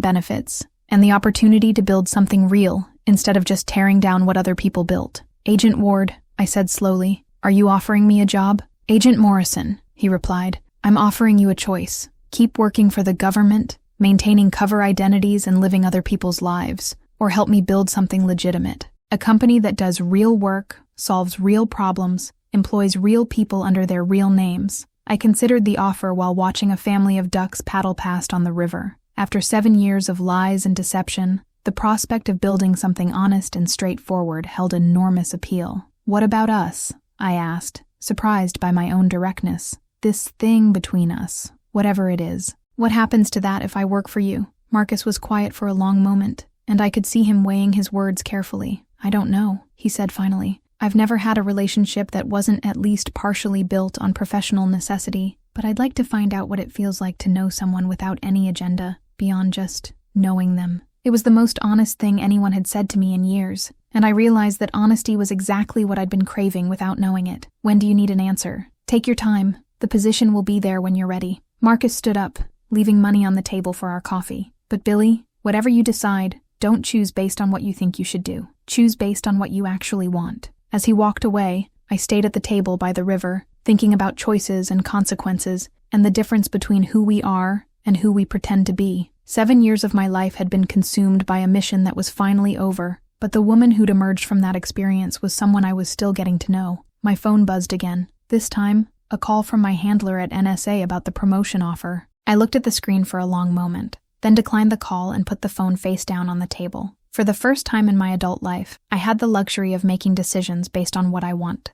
benefits, and the opportunity to build something real instead of just tearing down what other people built. Agent Ward, I said slowly, are you offering me a job? Agent Morrison, he replied, I'm offering you a choice. Keep working for the government, maintaining cover identities and living other people's lives, or help me build something legitimate. A company that does real work, solves real problems, employs real people under their real names. I considered the offer while watching a family of ducks paddle past on the river. After 7 years of lies and deception, the prospect of building something honest and straightforward held enormous appeal. What about us? I asked, surprised by my own directness. This thing between us, whatever it is. What happens to that if I work for you? Marcus was quiet for a long moment, and I could see him weighing his words carefully. I don't know, he said finally. I've never had a relationship that wasn't at least partially built on professional necessity, but I'd like to find out what it feels like to know someone without any agenda, beyond just knowing them. It was the most honest thing anyone had said to me in years, and I realized that honesty was exactly what I'd been craving without knowing it. When do you need an answer? Take your time. The position will be there when you're ready. Marcus stood up, leaving money on the table for our coffee. But Billy, whatever you decide, don't choose based on what you think you should do. Choose based on what you actually want. As he walked away, I stayed at the table by the river, thinking about choices and consequences, and the difference between who we are and who we pretend to be. 7 years of my life had been consumed by a mission that was finally over, but the woman who'd emerged from that experience was someone I was still getting to know. My phone buzzed again. This time, a call from my handler at NSA about the promotion offer. I looked at the screen for a long moment, then declined the call and put the phone face down on the table. For the first time in my adult life, I had the luxury of making decisions based on what I want.